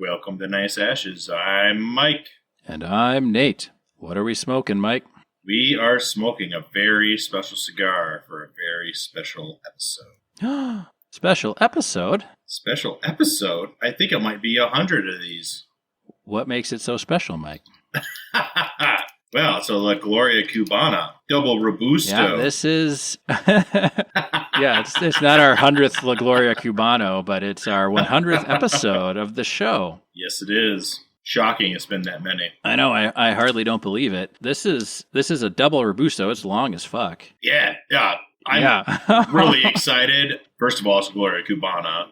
Welcome to Nice Ashes. I'm Mike. And I'm Nate. What are we smoking, Mike? We are smoking a very special cigar for a very special episode. Special episode? Special episode? I think it might be 100 of these. What makes it so special, Mike? Well, it's a Gloria Cubana double Robusto. Yeah, this is... it's not our 100th La Gloria Cubano, but it's our 100th episode of the show. Yes, it is. Shocking it's been that many. I know, I hardly don't believe it. This is a double Robusto. It's long as fuck. Yeah. I'm really excited. First of all, it's Gloria Cubana.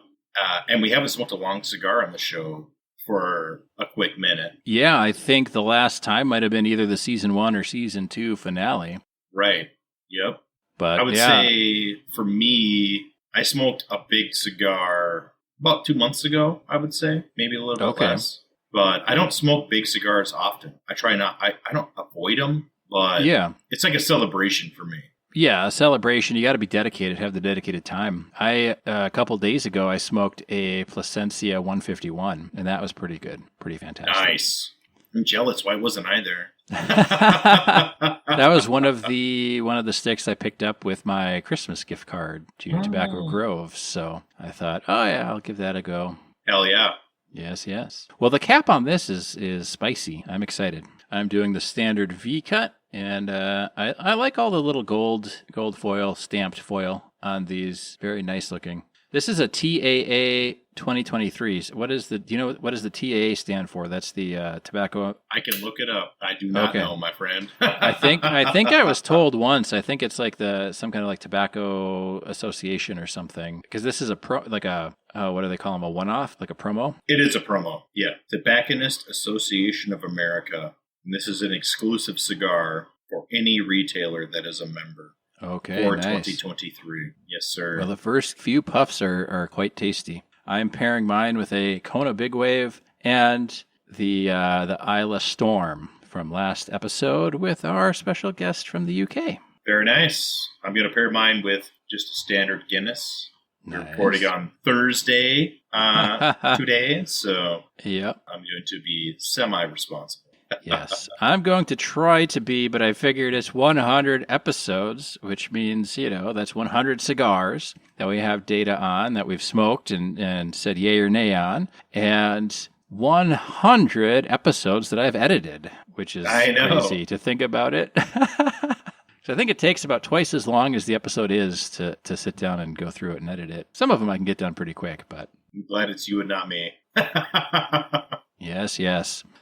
And we haven't smoked a long cigar on the show for a quick minute. Yeah, I think the last time might have been either the season 1 or season 2 finale. Right. Yep. But I would say for me, I smoked a big cigar about 2 months ago, I would say. Maybe a little bit less. But I don't smoke big cigars often. I try not. I don't avoid them, but it's like a celebration for me. Yeah, a celebration. You got to be dedicated, have the dedicated time. A couple days ago, I smoked a Plasencia 151, and that was pretty good. Pretty fantastic. Nice. I'm jealous. Why wasn't I there? That was one of the sticks I picked up with my Christmas gift card to Tobacco Grove. So I thought, I'll give that a go. Hell yeah. Yes. Well, the cap on this is spicy. I'm excited. I'm doing the standard V cut, and I like all the little gold foil, stamped foil on these. Very nice looking. This is a TAA 2023. What does the TAA stand for? That's the tobacco. I can look it up. I do not know, my friend. I think I was told once. I think it's like some kind of like tobacco association or something. Because this is what do they call them? A one-off, like a promo. It is a promo. Yeah, Tobacconist Association of America. And this is an exclusive cigar for any retailer that is a member. Okay, for nice. 2023. Yes, sir. Well, the first few puffs are quite tasty. I'm pairing mine with a Kona Big Wave and the Isla Storm from last episode with our special guest from the UK. Very nice. I'm going to pair mine with just a standard Guinness. Nice. We're recording on Thursday today, so yep. I'm going to be semi-responsible. Yes, I'm going to try to be, but I figured it's 100 episodes, which means, that's 100 cigars that we have data on, that we've smoked and said yay or nay on, and 100 episodes that I've edited, which is crazy to think about it. So I think it takes about twice as long as the episode is to sit down and go through it and edit it. Some of them I can get done pretty quick, but... I'm glad it's you and not me. Yes.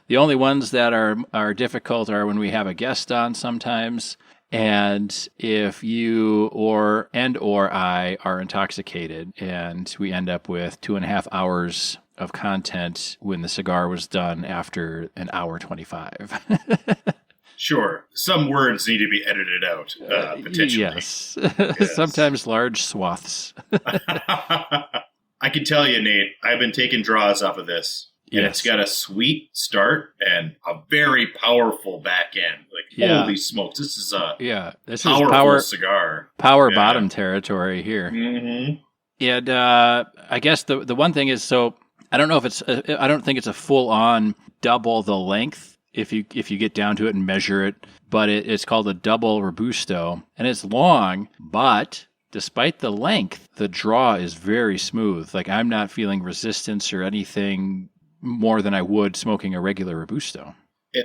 The only ones that are difficult are when we have a guest on sometimes, and if you or I are intoxicated, and we end up with 2.5 hours of content when the cigar was done after an hour 25. Sure. Some words need to be edited out, potentially. Yes. Sometimes large swaths. I can tell you, Nate, I've been taking draws off of this. And It's got a sweet start and a very powerful back end. Holy smokes, this is a powerful cigar. Power bottom territory here. Mm-hmm. And I guess the one thing is, so I don't know if I don't think it's a full on double the length if you get down to it and measure it, but it's called a double Robusto, and it's long, but despite the length, the draw is very smooth. Like, I'm not feeling resistance or anything more than I would smoking a regular Robusto.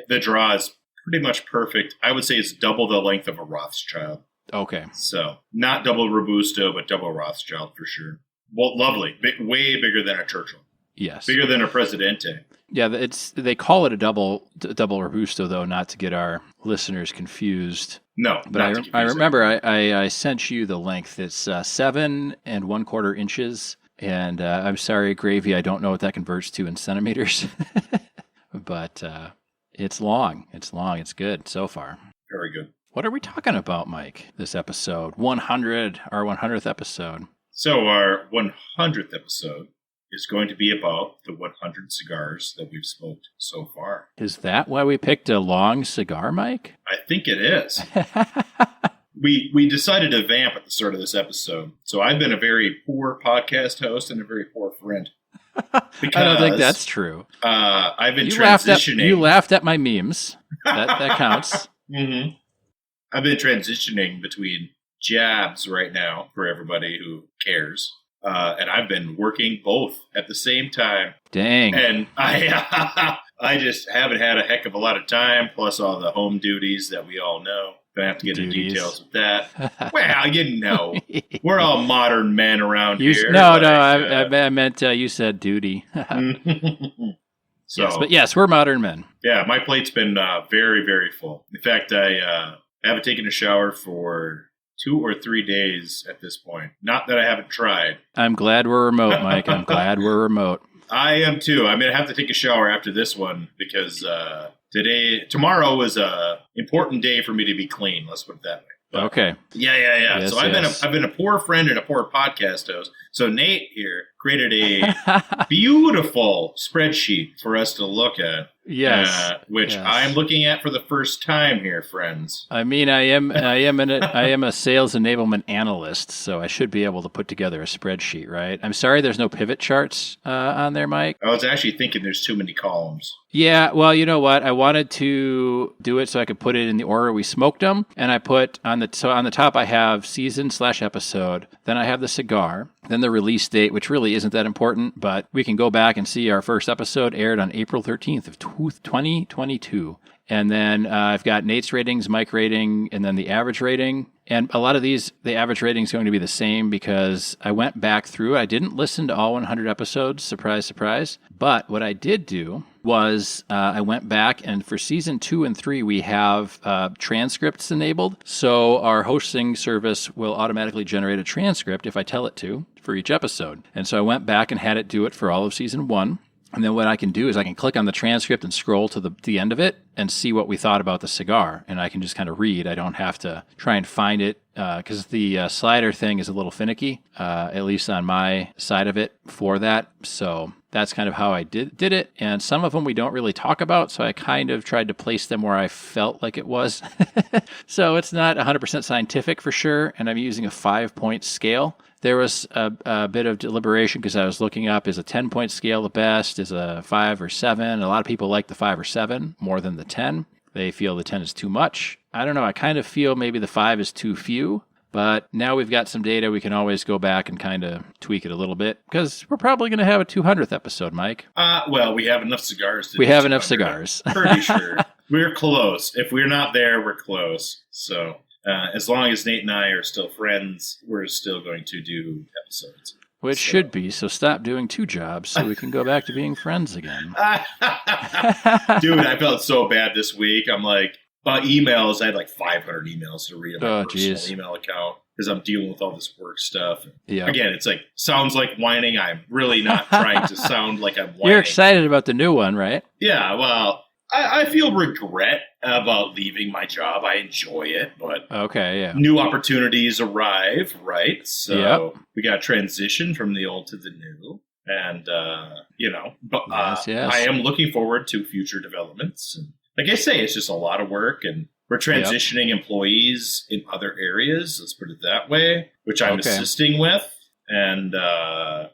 The draw is pretty much perfect. I would say it's double the length of a Rothschild. Okay. So, not double Robusto, but double Rothschild for sure. Well, lovely. Way bigger than a Churchill. Yes. Bigger than a Presidente. Yeah, they call it a double Robusto, though, not to get our listeners confused. No, but I remember I sent you the length. It's 7 1/4 inches. And I'm sorry, Gravy, I don't know what that converts to in centimeters. But it's long. It's good so far. Very good. What are we talking about, Mike, this episode? 100, our 100th episode. So our 100th episode is going to be about the 100 cigars that we've smoked so far. Is that why we picked a long cigar, Mike? I think it is. We decided to vamp at the start of this episode. So I've been a very poor podcast host and a very poor friend. I don't think that's true. I've been transitioning. You laughed at my memes. That counts. Mm-hmm. I've been transitioning between jabs right now for everybody who cares. And I've been working both at the same time. Dang. And I just haven't had a heck of a lot of time, plus all the home duties that we all know. Don't have to get into details with that. Well, you know, we're all modern men around here. I meant you said duty. So, yes, but yes, we're modern men. Yeah, my plate's been very, very full. In fact, I haven't taken a shower for 2 or 3 days at this point. Not that I haven't tried. I'm glad we're remote, Mike. I'm glad we're remote. I am too. I'm going to have to take a shower after this one because tomorrow is a important day for me to be clean. Let's put it that way. But, okay. Yeah. Yes, so I've been a poor friend and a poor podcast host. So Nate here created a beautiful spreadsheet for us to look at. Yes. Which I'm looking at for the first time here, friends. I mean, I am a sales enablement analyst, so I should be able to put together a spreadsheet, right? I'm sorry there's no pivot charts on there, Mike. I was actually thinking there's too many columns. Yeah, well, you know what? I wanted to do it so I could put it in the order we smoked them, and I put on the top I have season/episode, then I have the cigar, then the release date, which really isn't that important, but we can go back and see our first episode aired on April 13th of 2022. And then I've got Nate's ratings, Mike rating, and then the average rating. And a lot of these, the average rating is going to be the same because I went back through. I didn't listen to all 100 episodes. Surprise, surprise. But what I did do was I went back, and for season 2 and 3, we have transcripts enabled. So our hosting service will automatically generate a transcript if I tell it to for each episode. And so I went back and had it do it for all of season 1. And then what I can do is I can click on the transcript and scroll to the end of it and see what we thought about the cigar. And I can just kind of read. I don't have to try and find it because the slider thing is a little finicky, at least on my side of it for that. So that's kind of how I did it. And some of them we don't really talk about, so I kind of tried to place them where I felt like it was. So it's not 100% scientific for sure, and I'm using a 5-point scale. There was a bit of deliberation because I was looking up, is a 10-point scale the best? Is a 5 or 7? A lot of people like the 5 or 7 more than the 10. They feel the 10 is too much. I don't know. I kind of feel maybe the 5 is too few. But now we've got some data. We can always go back and kind of tweak it a little bit because we're probably going to have a 200th episode, Mike. Well, we have enough cigars. We have enough cigars. Pretty sure. We're close. If we're not there, we're close. So as long as Nate and I are still friends, we're still going to do episodes. Which should be. So stop doing 2 jobs so we can go back to being friends again. Dude, I felt so bad this week. I'm like, emails, I had like 500 emails to read on my personal email account because I'm dealing with all this work stuff. Yeah. Again, it's like, sounds like whining. I'm really not trying to sound like I'm whining. You're excited about the new one, right? Yeah, well, I feel regret about leaving my job. I enjoy it, but new opportunities arrive, right? So we got to transition from the old to the new. And, I am looking forward to future developments. And like I say, it's just a lot of work, and we're transitioning employees in other areas, let's put it that way, which I'm assisting with. And, I've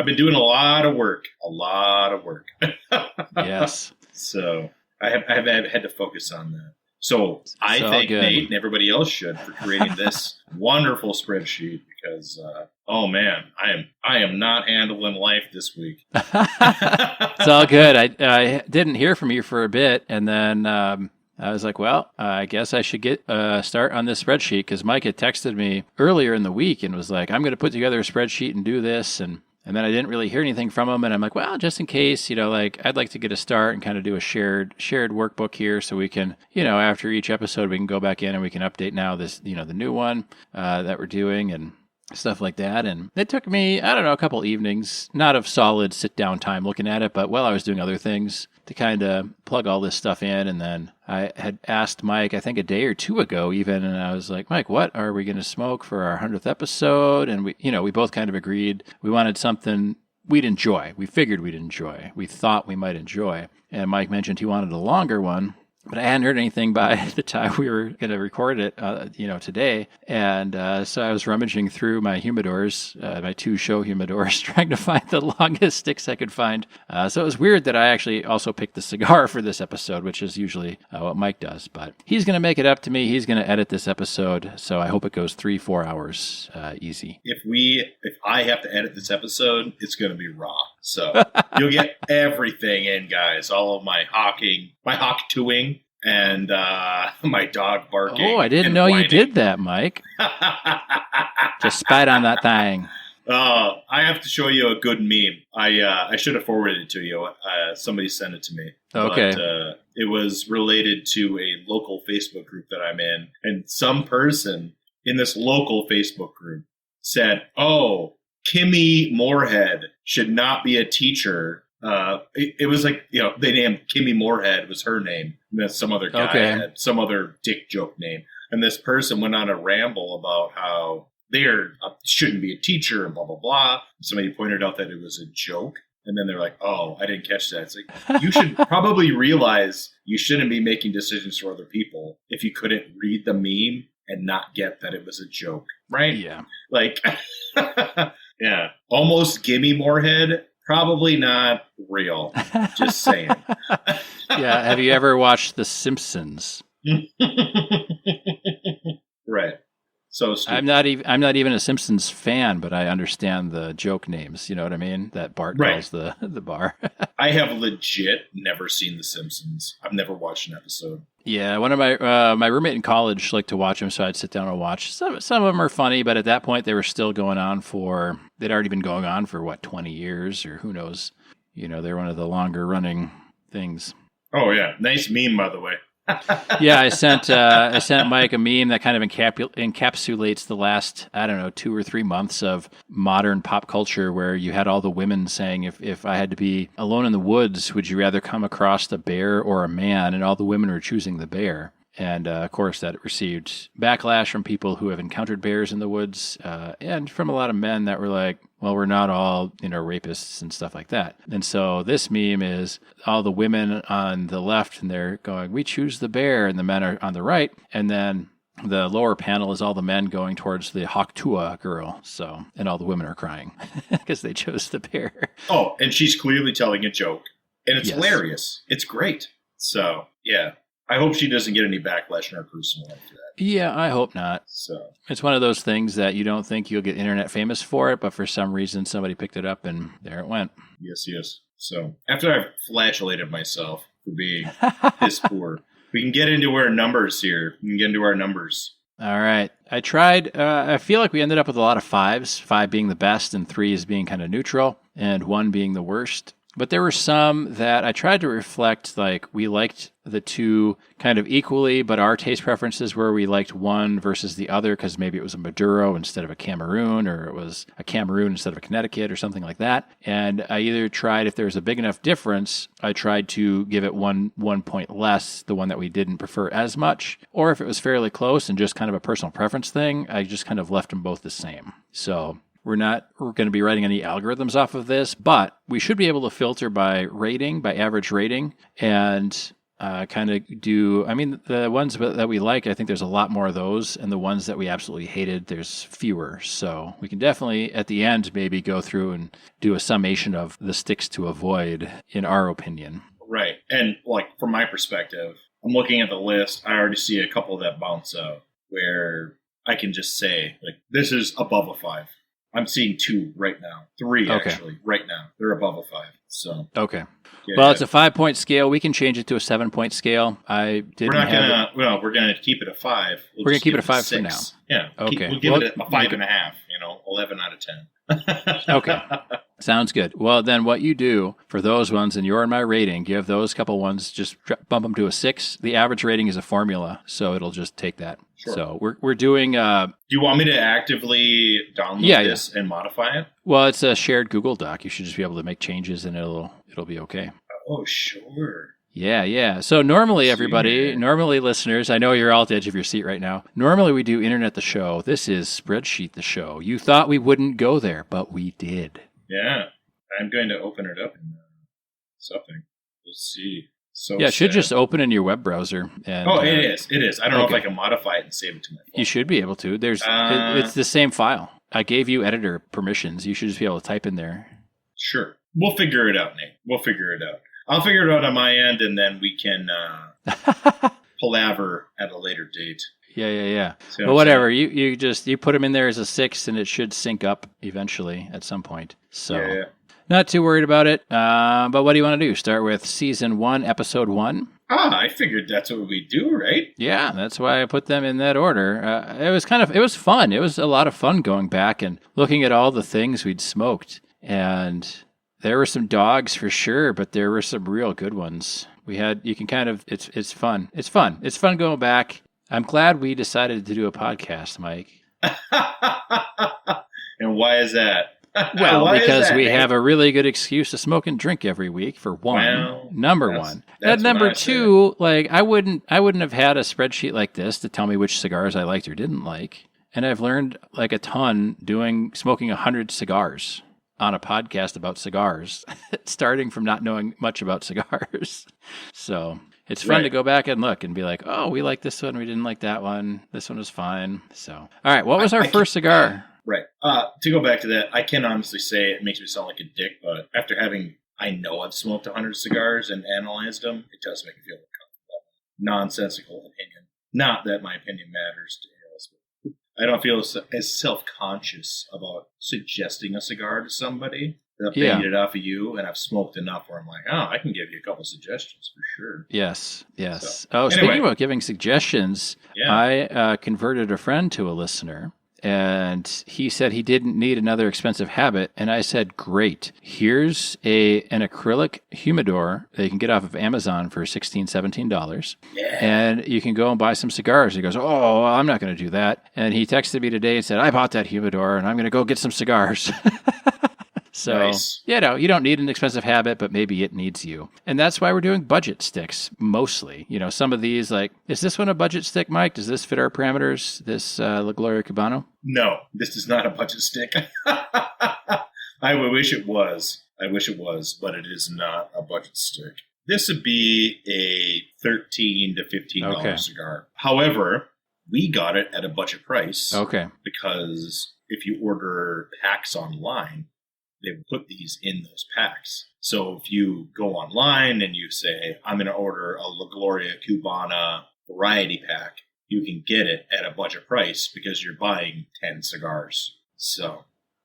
been doing a lot of work. Yes. So I have had to focus on that. So I thank Nate and everybody else should for creating this wonderful spreadsheet because, I am not handling life this week. It's all good. I didn't hear from you for a bit, and then I was like, well, I guess I should get start on this spreadsheet because Mike had texted me earlier in the week and was like, I'm going to put together a spreadsheet and do this, and then I didn't really hear anything from him, and I'm like, well, just in case, I'd like to get a start and kind of do a shared workbook here so we can, after each episode we can go back in and we can update now this, the new one that we're doing and stuff like that. And it took me, I don't know, a couple evenings, not of solid sit-down time looking at it, but while I was doing other things to kind of plug all this stuff in. And then I had asked Mike, I think a day or 2 ago even, and I was like, Mike, what are we going to smoke for our 100th episode? And we both kind of agreed we wanted something we'd enjoy. We figured we'd enjoy. We thought we might enjoy. And Mike mentioned he wanted a longer one. But I hadn't heard anything by the time we were going to record it, today. And so I was rummaging through my humidors, my 2 show humidors, trying to find the longest sticks I could find. So it was weird that I actually also picked the cigar for this episode, which is usually what Mike does. But he's going to make it up to me. He's going to edit this episode. So I hope it goes 3-4 hours easy. If I have to edit this episode, it's going to be raw. So you'll get everything in, guys. All of my hawk-toing, and my dog barking. Oh, I didn't know you did that, Mike. Just spat on that thing. I have to show you a good meme. I should have forwarded it to you. Somebody sent it to me. Okay. But, it was related to a local Facebook group that I'm in, and some person in this local Facebook group said, "Oh, Kimmy Moorhead should not be a teacher." It was like, they named Kimmy Moorhead was her name. And then some other guy had some other dick joke name. And this person went on a ramble about how they shouldn't be a teacher and blah, blah, blah. Somebody pointed out that it was a joke. And then they're like, "Oh, I didn't catch that." It's like, you should probably realize you shouldn't be making decisions for other people if you couldn't read the meme and not get that it was a joke, right? Yeah. Like, yeah. Almost Gimme Moorhead, probably not real. Just saying. Yeah. Have you ever watched The Simpsons? Right. So stupid. I'm not even a Simpsons fan, but I understand the joke names. You know what I mean? That Bart calls the bar. I have legit never seen The Simpsons. I've never watched an episode. Yeah, one of my roommate in college liked to watch them, so I'd sit down and watch. Some of them are funny, but at that point they were still going on they'd already been going on for 20 years or who knows. They're one of the longer running things. Oh yeah, nice meme by the way. Yeah, I sent Mike a meme that kind of encapsulates the last, 2 or 3 months of modern pop culture, where you had all the women saying, if I had to be alone in the woods, would you rather come across a bear or a man? And all the women were choosing the bear. And, of course, that received backlash from people who have encountered bears in the woods, and from a lot of men that were like, well, we're not all, rapists and stuff like that. And so this meme is all the women on the left, and they're going, we choose the bear, and the men are on the right. And then the lower panel is all the men going towards the Hawk-Toa girl. So, and all the women are crying because they chose the bear. Oh, and she's clearly telling a joke. And it's hilarious. It's great. So, yeah. I hope she doesn't get any backlash in her personal life for that. Yeah, I hope not. So it's one of those things that you don't think you'll get internet famous for it, but for some reason somebody picked it up and there it went. Yes. So after I've flatulated myself for being this poor, we can get into our numbers here. All right. I tried. I feel like we ended up with a lot of 5s, 5 being the best and 3 as being kind of neutral and 1 being the worst. But there were some that I tried to reflect, like we liked the 2 kind of equally, but our taste preferences were we liked one versus the other because maybe it was a Maduro instead of a Cameroon, or it was a Cameroon instead of a Connecticut or something like that. And I either tried, if there was a big enough difference, I tried to give it one point less, the one that we didn't prefer as much. Or if it was fairly close and just kind of a personal preference thing, I just kind of left them both the same. So we're going to be writing any algorithms off of this, but we should be able to filter by average rating, and kind of do, the ones that we like, I think there's a lot more of those, and the ones that we absolutely hated, there's fewer. So we can definitely, at the end, maybe go through and do a summation of the sticks to avoid, in our opinion. Right. And, from my perspective, I'm looking at the list. I already see a couple that bounce out where I can just say, this is above a 5. I'm seeing 2 right now. 3, actually, right now. They're above a 5. So okay. Yeah, it's a 5-point scale. We can change it to a 7-point scale. We're gonna keep it a 5. We're gonna keep it a 5 for now. Yeah. Okay. We'll give it a 5.5. 11 out of 10. Okay. Sounds good. Well, then what you do for those ones, and you're in my rating, give those couple ones, just bump them to a 6. The average rating is a formula, so it'll just take that. Sure. So we're doing... do you want me to actively download this and modify it? Well, it's a shared Google Doc. You should just be able to make changes, and it'll be okay. Oh, sure. Yeah. So normally, listeners, I know you're all at the edge of your seat right now. Normally we do Internet the Show. This is Spreadsheet the Show. You thought we wouldn't go there, but we did. Yeah. I'm going to open it up in something. We'll see. So yeah, it should sad. just open in your web browser. And, it is. It is. I don't know if I can modify it and save it to my phone. You should be able to. It's the same file. I gave you editor permissions. You should just be able to type in there. Sure. We'll figure it out, Nate. We'll figure it out. I'll figure it out on my end, and then we can palaver at a later date. Yeah. But whatever. You put them in there as a 6, and it should sync up eventually at some point. So yeah. Not too worried about it. But what do you want to do? Start with season 1, episode 1? I figured that's what we do, right? Yeah, that's why I put them in that order. It was fun. It was a lot of fun going back and looking at all the things we'd smoked. And there were some dogs for sure, but there were some real good ones. It's fun. It's fun. It's fun going back. I'm glad we decided to do a podcast, Mike. And why is that? Well, because we have a really good excuse to smoke and drink every week, for one. Well, number one. And number two, like I wouldn't have had a spreadsheet like this to tell me which cigars I liked or didn't like. And I've learned like a ton smoking 100 cigars on a podcast about cigars, starting from not knowing much about cigars. So it's fun to go back and look and be like, oh, we like this one, we didn't like that one. This one was fine. So, all right, what was our first cigar? Right. To go back to that, I can honestly say it makes me sound like a dick, but after I know I've smoked 100 cigars and analyzed them, it does make me feel uncomfortable. Nonsensical opinion. Not that my opinion matters to us, but I don't feel as self-conscious about suggesting a cigar to somebody that they get it off of you, and I've smoked enough where I'm like, I can give you a couple suggestions for sure. Yes. So, speaking about giving suggestions, I converted a friend to a listener. And he said he didn't need another expensive habit. And I said, great. Here's an acrylic humidor that you can get off of Amazon for $16, $17. Yeah. And you can go and buy some cigars. He goes, oh, I'm not going to do that. And he texted me today and said, I bought that humidor and I'm going to go get some cigars. So, nice. You don't need an expensive habit, but maybe it needs you. And that's why we're doing budget sticks, mostly. Some of these, like, is this one a budget stick, Mike? Does this fit our parameters, this La Gloria Cubana? No, this is not a budget stick. I wish it was. But it is not a budget stick. This would be a $13 to $15 cigar. However, we got it at a budget price. Okay. Because if you order packs online, they put these in those packs. So if you go online and you say, I'm going to order a La Gloria Cubana variety pack, you can get it at a budget price because you're buying 10 cigars. So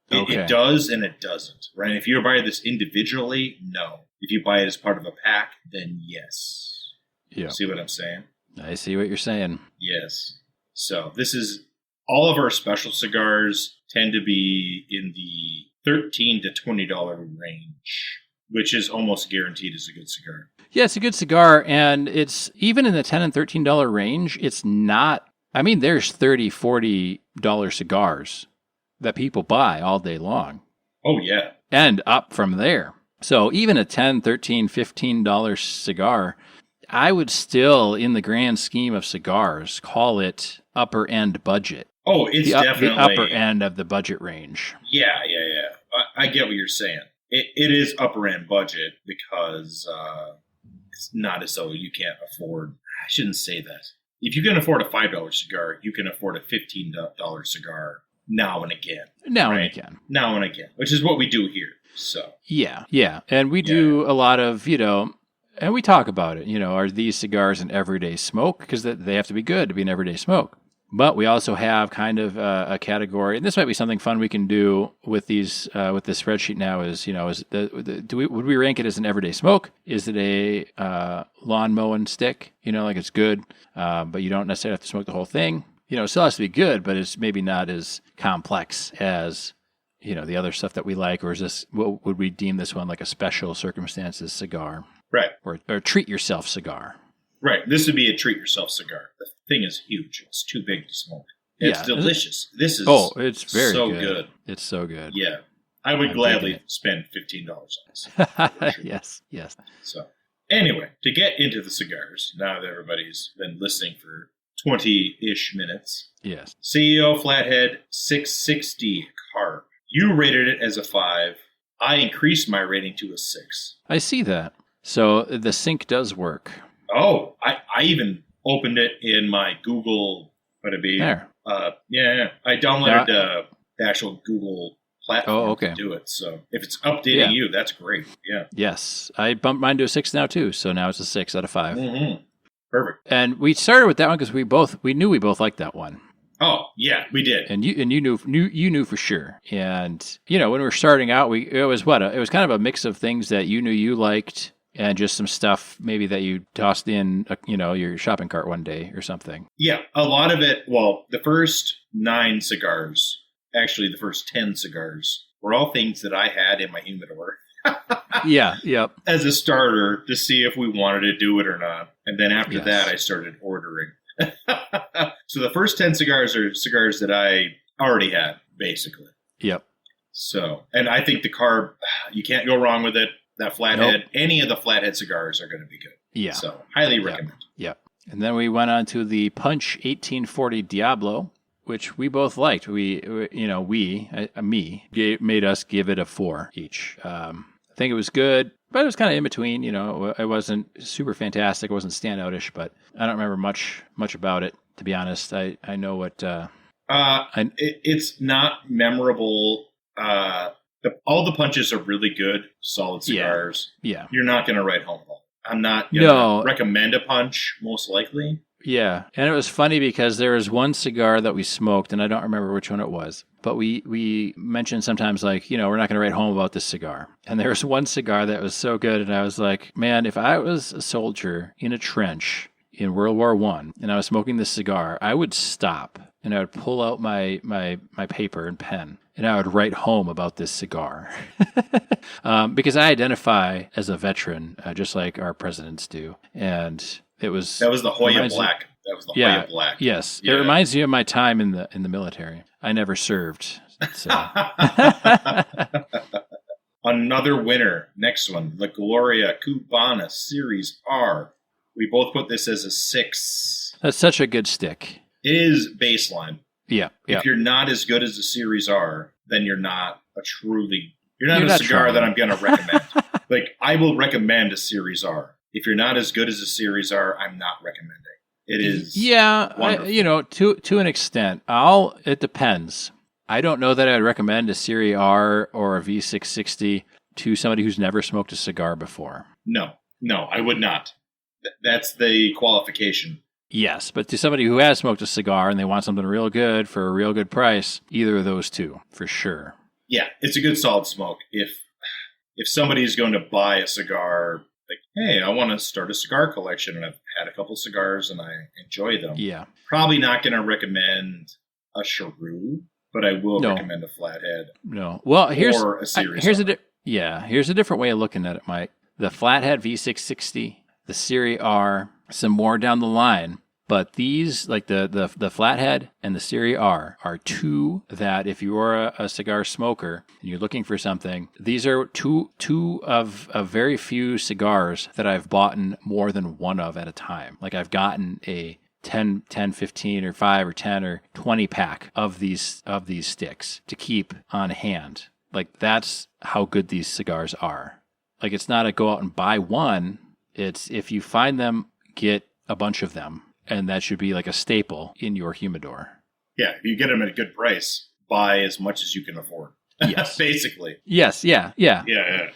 it does and it doesn't, right? If you buy this individually, no. If you buy it as part of a pack, then yes. Yeah. See what I'm saying? I see what you're saying. Yes. So this is all of our special cigars tend to be in the $13 to $20 range, which is almost guaranteed is a good cigar. Yeah, it's a good cigar, and it's even in the $10 and $13 range, it's not, there's $30, $40 cigars that people buy all day long. Oh, yeah. And up from there. So even a $10, $13, $15 cigar, I would still, in the grand scheme of cigars, call it upper end budget. Oh, it's definitely the upper end of the budget range. Yeah. I get what you're saying. It is upper end budget because it's not as though you can't afford. I shouldn't say that. If you can afford a $5 cigar, you can afford a $15 cigar now and again. Now and again, which is what we do here. So yeah, and we do a lot of and we talk about it. Are these cigars an everyday smoke? Because they have to be good to be an everyday smoke. But we also have kind of a category, and this might be something fun we can do with these with this spreadsheet now. Would we rank it as an everyday smoke? Is it a lawn mowing stick? Like it's good, but you don't necessarily have to smoke the whole thing. It still has to be good, but it's maybe not as complex as the other stuff that we like. Or is this? Would we deem this one like a special circumstances cigar? Right. Or treat yourself cigar. Right. This would be a treat yourself cigar. The thing is huge. It's too big to smoke. It's delicious. This is it's very so good. It's so good. Yeah. I would gladly spend $15 on this. Sure. Yes. So anyway, to get into the cigars, now that everybody's been listening for 20-ish minutes. Yes. CEO Flathead 660 carb. You rated it as a 5. I increased my rating to a 6. I see that. So the sync does work. Oh, I even opened it in my Google. Would it be there? Yeah. I downloaded the actual Google platform to do it. So if it's updating you, that's great. Yeah. Yes, I bumped mine to a 6 now too. So now it's a 6 out of 5. Mm-hmm. Perfect. And we started with that one because we knew we both liked that one. Oh yeah, we did. And you knew for sure. And when we were starting out, it was kind of a mix of things that you knew you liked, and just some stuff maybe that you tossed in, your shopping cart one day or something. Yeah, a lot of it. Well, the first 9 cigars, actually the first 10 cigars, were all things that I had in my humidor. Yeah, yep. As a starter to see if we wanted to do it or not. And then after that, I started ordering. So the first 10 cigars are cigars that I already had, basically. Yep. So, and I think the carb, you can't go wrong with it. That Flathead, any of the Flathead cigars are going to be good. Yeah. So, highly recommend. Yep. And then we went on to the Punch 1840 Diablo, which we both liked. Me, made us give it a 4 each. I think it was good, but it was kind of in between. It wasn't super fantastic. It wasn't standoutish, but I don't remember much about it, to be honest. I know what. It's not memorable. All the punches are really good, solid cigars. Yeah. You're not going to write home. I'm not going to recommend a punch, most likely. Yeah. And it was funny because there was one cigar that we smoked, and I don't remember which one it was, but we mentioned sometimes we're not going to write home about this cigar. And there was one cigar that was so good, and I was like, man, if I was a soldier in a trench in World War I and I was smoking this cigar, I would stop and I would pull out my paper and pen, and I would write home about this cigar. Because I identify as a veteran, just like our presidents do. And that was the Hoya Black. That was the Hoya Black. Yes. Yeah. It reminds me of my time in the military. I never served. So. Another winner. Next one. The Gloria Cubana Series R. We both put this as a 6. That's such a good stick. It is baseline. Yeah. If you're not as good as the Series R, then you're not a cigar that I'm going to recommend. I will recommend a Series R. If you're not as good as a Series R, I'm not recommending. It is to an extent. It depends. I don't know that I'd recommend a Series R or a V660 to somebody who's never smoked a cigar before. No, I would not. That's the qualification. Yes, but to somebody who has smoked a cigar and they want something real good for a real good price, either of those two, for sure. Yeah, it's a good solid smoke. If somebody's going to buy a cigar, hey, I want to start a cigar collection and I've had a couple cigars and I enjoy them. Yeah. Probably not going to recommend a Cheroux, but I will recommend a Flathead. No. Well, here's a Series here's a different way of looking at it, Mike. The Flathead V660, the Series R, some more down the line. But these, like the Flathead and the Series R, are two that if you are a cigar smoker and you're looking for something, these are two of very few cigars that I've bought more than one of at a time. Like I've gotten a 10, 15 or 5 or 10 or 20 pack of these sticks to keep on hand. Like that's how good these cigars are. Like it's not a go out and buy one. It's if you find them, get a bunch of them. And that should be like a staple in your humidor. Yeah, if you get them at a good price, buy as much as you can afford. Yes. Basically. Yes, yeah.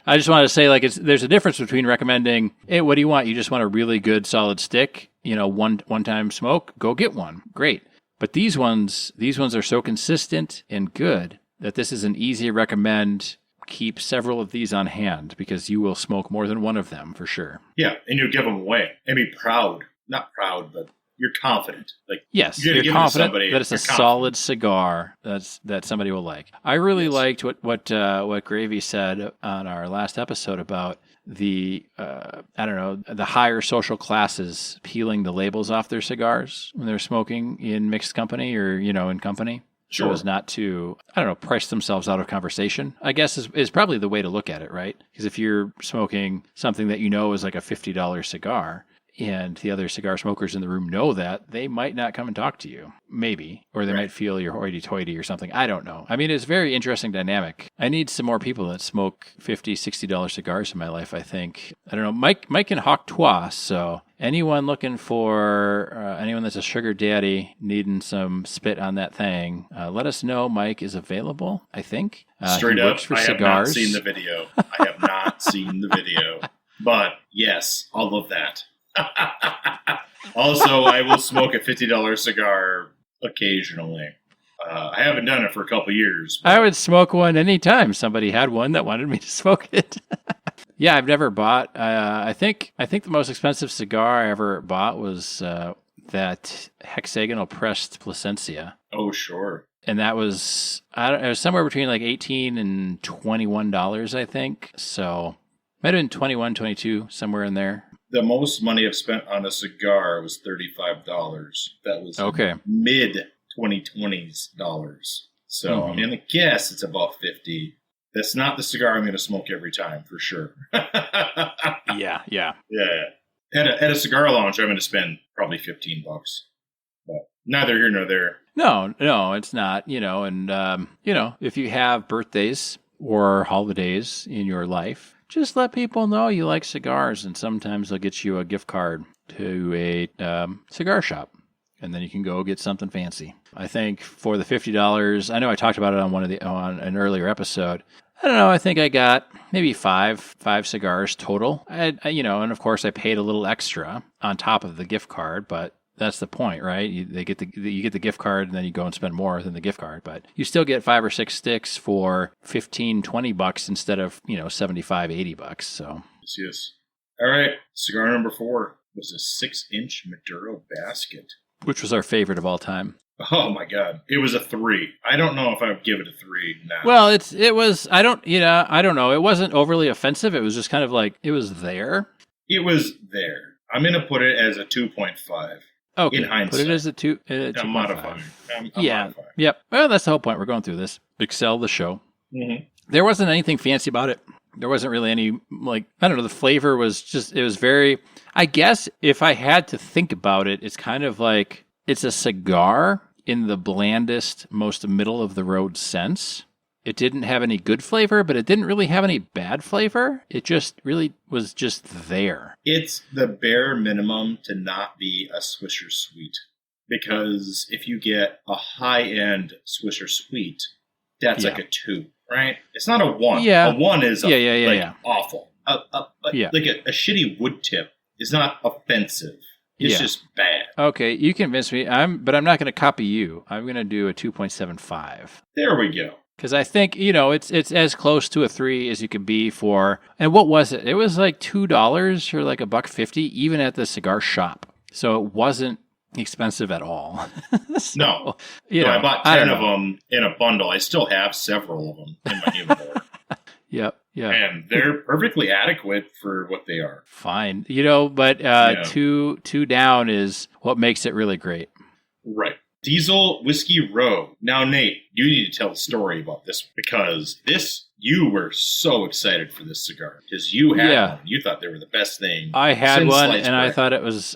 I just wanted to say, there's a difference between recommending, hey, what do you want? You just want a really good solid stick, one-time smoke? Go get one. Great. But these ones are so consistent and good that this is an easy recommend. Keep several of these on hand because you will smoke more than one of them for sure. Yeah, and you'll give them away and be proud. Not proud, but you're confident. Yes, you're confident that it's a solid cigar that somebody will like. I really liked what Gravy said on our last episode about the the higher social classes peeling the labels off their cigars when they're smoking in mixed company or in company. Sure. So as not to, price themselves out of conversation, I guess is probably the way to look at it, right? Because if you're smoking something that is like a $50 cigar, and the other cigar smokers in the room know that, they might not come and talk to you. Maybe. Or they might feel you're hoity-toity or something. I don't know. I mean, it's a very interesting dynamic. I need some more people that smoke $50, $60 cigars in my life, I think. I don't know. Mike can hawk trois, so anyone looking for, anyone that's a sugar daddy needing some spit on that thing, let us know. Mike is available, I think. Straight up, I have not seen the video. I have not seen the video. But yes, all of that. Also, I will smoke a $50 cigar occasionally. I haven't done it for a couple years. I would smoke one anytime somebody had one that wanted me to smoke it. Yeah, I've never bought. I think the most expensive cigar I ever bought was that hexagonal pressed Plasencia. Oh, sure. And that was it was somewhere between like $18 and $21, I think. So might have been 21, 22, somewhere in there. The most money I've spent on a cigar was $35. That was mid 2020s dollars. So I'm going to guess it's about 50. That's not the cigar I'm going to smoke every time, for sure. Yeah. At a cigar lounge, I'm going to spend probably $15. But neither here nor there. No, it's not. And if you have birthdays or holidays in your life, just let people know you like cigars, and sometimes they'll get you a gift card to a cigar shop, and then you can go get something fancy. I think for the $50, I know I talked about it on an earlier episode. I don't know. I think I got maybe five cigars total. And of course I paid a little extra on top of the gift card, but that's the point, right? You get the gift card, and then you go and spend more than the gift card, but you still get 5 or 6 sticks for $15, $20 instead of, $75, $80. So yes. All right. Cigar number 4 was a 6-inch Maduro basket, which was our favorite of all time. Oh my God. It was a 3. I don't know if I would give it a 3 now. Well, it was, I don't know. It wasn't overly offensive. It was just kind of like, it was there. It was there. I'm going to put it as a 2.5. Okay. In hindsight. Put it as a 2. I'm modifying. Modifying. Yep. Well, that's the whole point. We're going through this. Excel the show. Mm-hmm. There wasn't anything fancy about it. There wasn't really any, I don't know, the flavor was just, it was very, I guess if I had to think about it, it's kind of like, it's a cigar in the blandest, most middle of the road sense. It didn't have any good flavor, but it didn't really have any bad flavor. It just really was just there. It's the bare minimum to not be a Swisher Sweet. Because if you get a high-end Swisher Sweet, that's like a 2, right? It's not a 1. Yeah. A 1 is awful. Yeah. Like a shitty wood tip is not offensive. It's just bad. Okay, you convinced me. But I'm not going to copy you. I'm going to do a 2.75. There we go. Because I think, it's as close to a 3 as you could be for, and what was it? It was like $2 or like $1.50, even at the cigar shop. So it wasn't expensive at all. No. I bought 10 of them in a bundle. I still have several of them in my humidor. Yep. Yeah. And they're perfectly adequate for what they are. Fine. But 2 down is what makes it really great. Right. Diesel Whiskey Row. Now, Nate, you need to tell a story about this, because you were so excited for this cigar because you had one. You thought they were the best thing. I had one, and I thought it was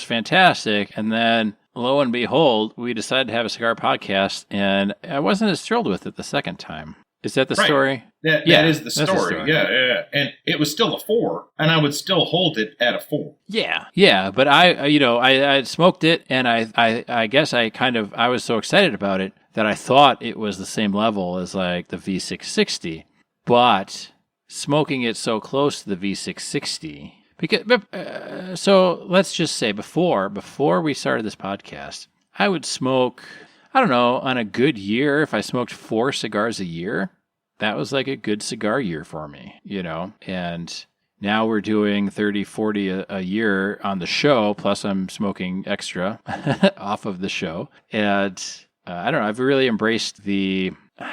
fantastic. And then, lo and behold, we decided to have a cigar podcast, and I wasn't as thrilled with it the second time. Is that the story? That is the story. Yeah. And it was still a 4, and I would still hold it at a 4. Yeah. But I smoked it, and I guess I was so excited about it that I thought it was the same level as like the V660. But smoking it so close to the V660, so let's just say before we started this podcast, I would smoke, I don't know, on a good year, if I smoked 4 cigars a year, that was like a good cigar year for me, and now we're doing 30, 40 a year on the show, plus I'm smoking extra off of the show. And I don't know, I've really embraced I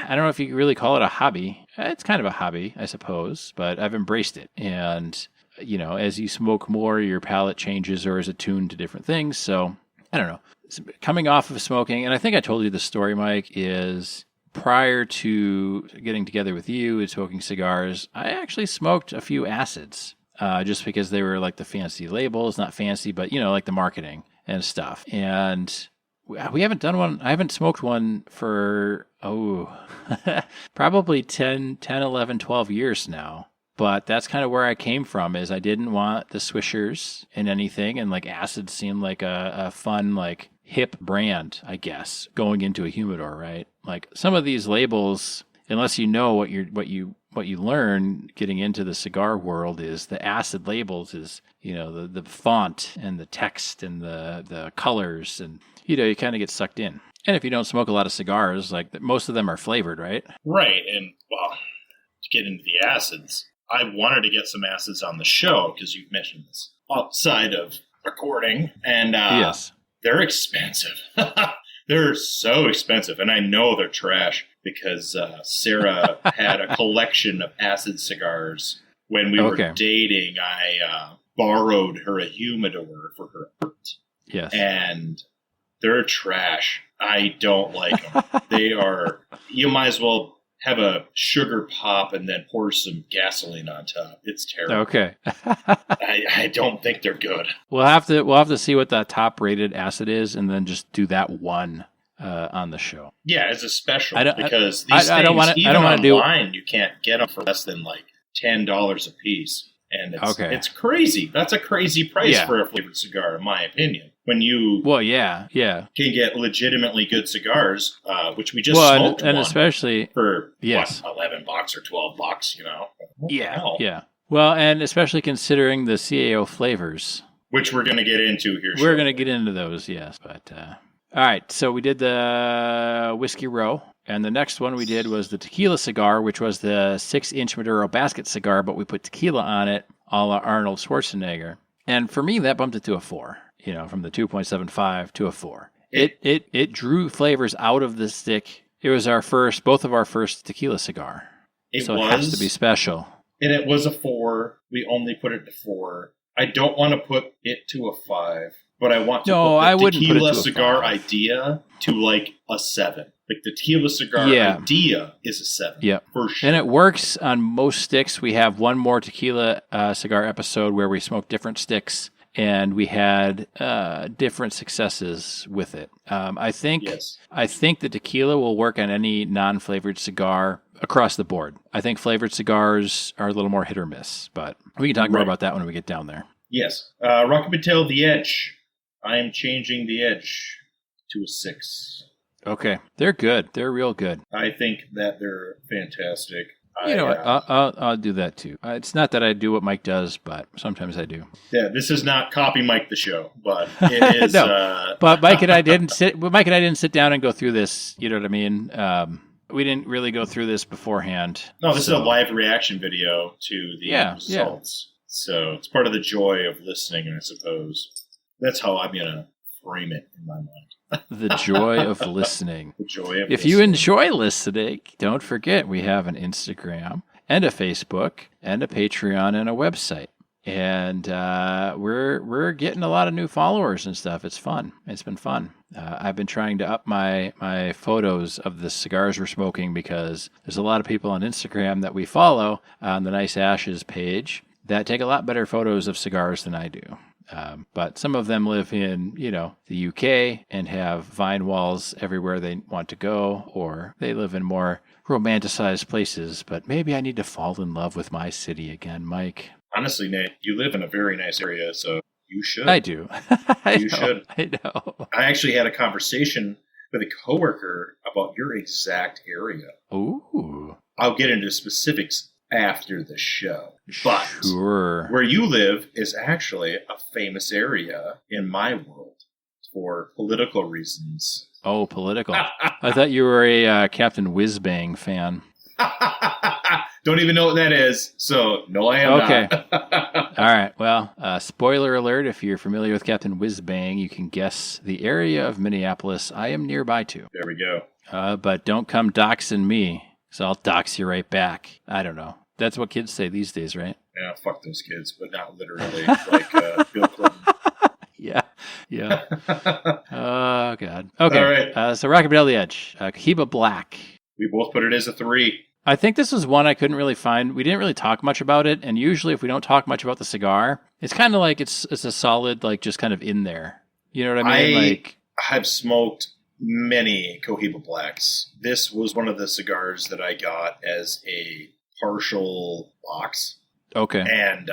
don't know if you really call it a hobby. It's kind of a hobby, I suppose, but I've embraced it. And, as you smoke more, your palate changes or is attuned to different things. So I don't know. Coming off of smoking, and I think I told you the story, Mike, is prior to getting together with you and smoking cigars, I actually smoked a few acids. just because they were like the fancy labels, not fancy, but like the marketing and stuff. And we haven't done one. I haven't smoked one for, probably 10, 11, 12 years now. But that's kind of where I came from, is I didn't want the swishers in anything. And like acid seemed like a fun, like hip brand, I guess, going into a humidor, right? Like some of these labels, unless you know what you learn getting into the cigar world, is the acid labels is, the font and the text and the colors, and, you kind of get sucked in. And if you don't smoke a lot of cigars, like most of them are flavored, right? Right. And well, to get into the acids, I wanted to get some acids on the show because you've mentioned this outside of recording, and yes, they're expensive. They're so expensive, and I know they're trash because Sarah had a collection of acid cigars when we were dating. I borrowed her a humidor for her art. Yes, and they're trash. I don't like them. They are. You might as well have a sugar pop and then pour some gasoline on top. It's terrible. Okay. I don't think they're good. We'll have to see what that top rated acid is, and then just do that one on the show. Yeah, as a special, because these things, even online, you can't get them for less than like $10 a piece. And it's crazy. That's a crazy price for a flavored cigar, in my opinion. When you can get legitimately good cigars, which we just smoked and one especially for $11 or $12, Yeah. Well, and especially considering the CAO flavors, which we're going to get into here. We're going to get into those, yes. But all right, so we did the Whiskey Row. And the next one we did was the tequila cigar, which was the 6-inch Maduro basket cigar, but we put tequila on it, a la Arnold Schwarzenegger. And for me, that bumped it to a 4, from the 2.75 to a 4. It drew flavors out of the stick. It was both of our first tequila cigar. It has to be special. And it was a 4. We only put it to 4. I don't want to put it to a 5, but I want to put the tequila cigar idea to like a 7. Like the tequila cigar idea is a 7. Yeah, for sure. And it works on most sticks. We have one more tequila cigar episode where we smoked different sticks, and we had different successes with it. I think the tequila will work on any non-flavored cigar across the board. I think flavored cigars are a little more hit or miss, but we can talk more about that when we get down there. Yes. Rocky Patel, The Edge. I am changing The Edge to a 6. Okay. They're good. They're real good. I think that they're fantastic. I'll do that too. It's not that I do what Mike does, but sometimes I do. Yeah, this is not copy Mike the show, but it is. No, but Mike and I didn't sit down and go through this. You know what I mean? We didn't really go through this beforehand. No, this is a live reaction video to the results. So it's part of the joy of listening, I suppose. That's how I'm going to frame it in my mind. The joy of listening. The joy of If you enjoy listening, don't forget we have an Instagram and a Facebook and a Patreon and a website. And we're getting a lot of new followers and stuff. It's fun. It's been fun. I've been trying to up my photos of the cigars we're smoking because there's a lot of people on Instagram that we follow on the Nice Ashes page that take a lot better photos of cigars than I do. But some of them live in, the UK and have vine walls everywhere they want to go, or they live in more romanticized places. But maybe I need to fall in love with my city again, Mike. Honestly, Nate, you live in a very nice area, so you should. I do. You should. I know. I actually had a conversation with a coworker about your exact area. Ooh. I'll get into specifics after the show. But sure. Where you live is actually a famous area in my world for political reasons. Oh, political. I thought you were a Captain Whizbang fan. Don't even know what that is, so no, I am not. All right. Well, spoiler alert, if you're familiar with Captain Whizbang, you can guess the area of Minneapolis I am nearby to. There we go. But don't come doxing me, so I'll dox you right back. I don't know. That's what kids say these days, right? Yeah, fuck those kids, but not literally like Bill Clinton. Yeah. Oh, God. Okay. All right. So Rocky Patel, The Edge. Cohiba Black. We both put it as a 3. I think this is one I couldn't really find. We didn't really talk much about it, and usually if we don't talk much about the cigar, it's kind of like it's a solid, like, just kind of in there. You know what I mean? Like, I've smoked many Cohiba Blacks. This was one of the cigars that I got as a partial box. Okay. And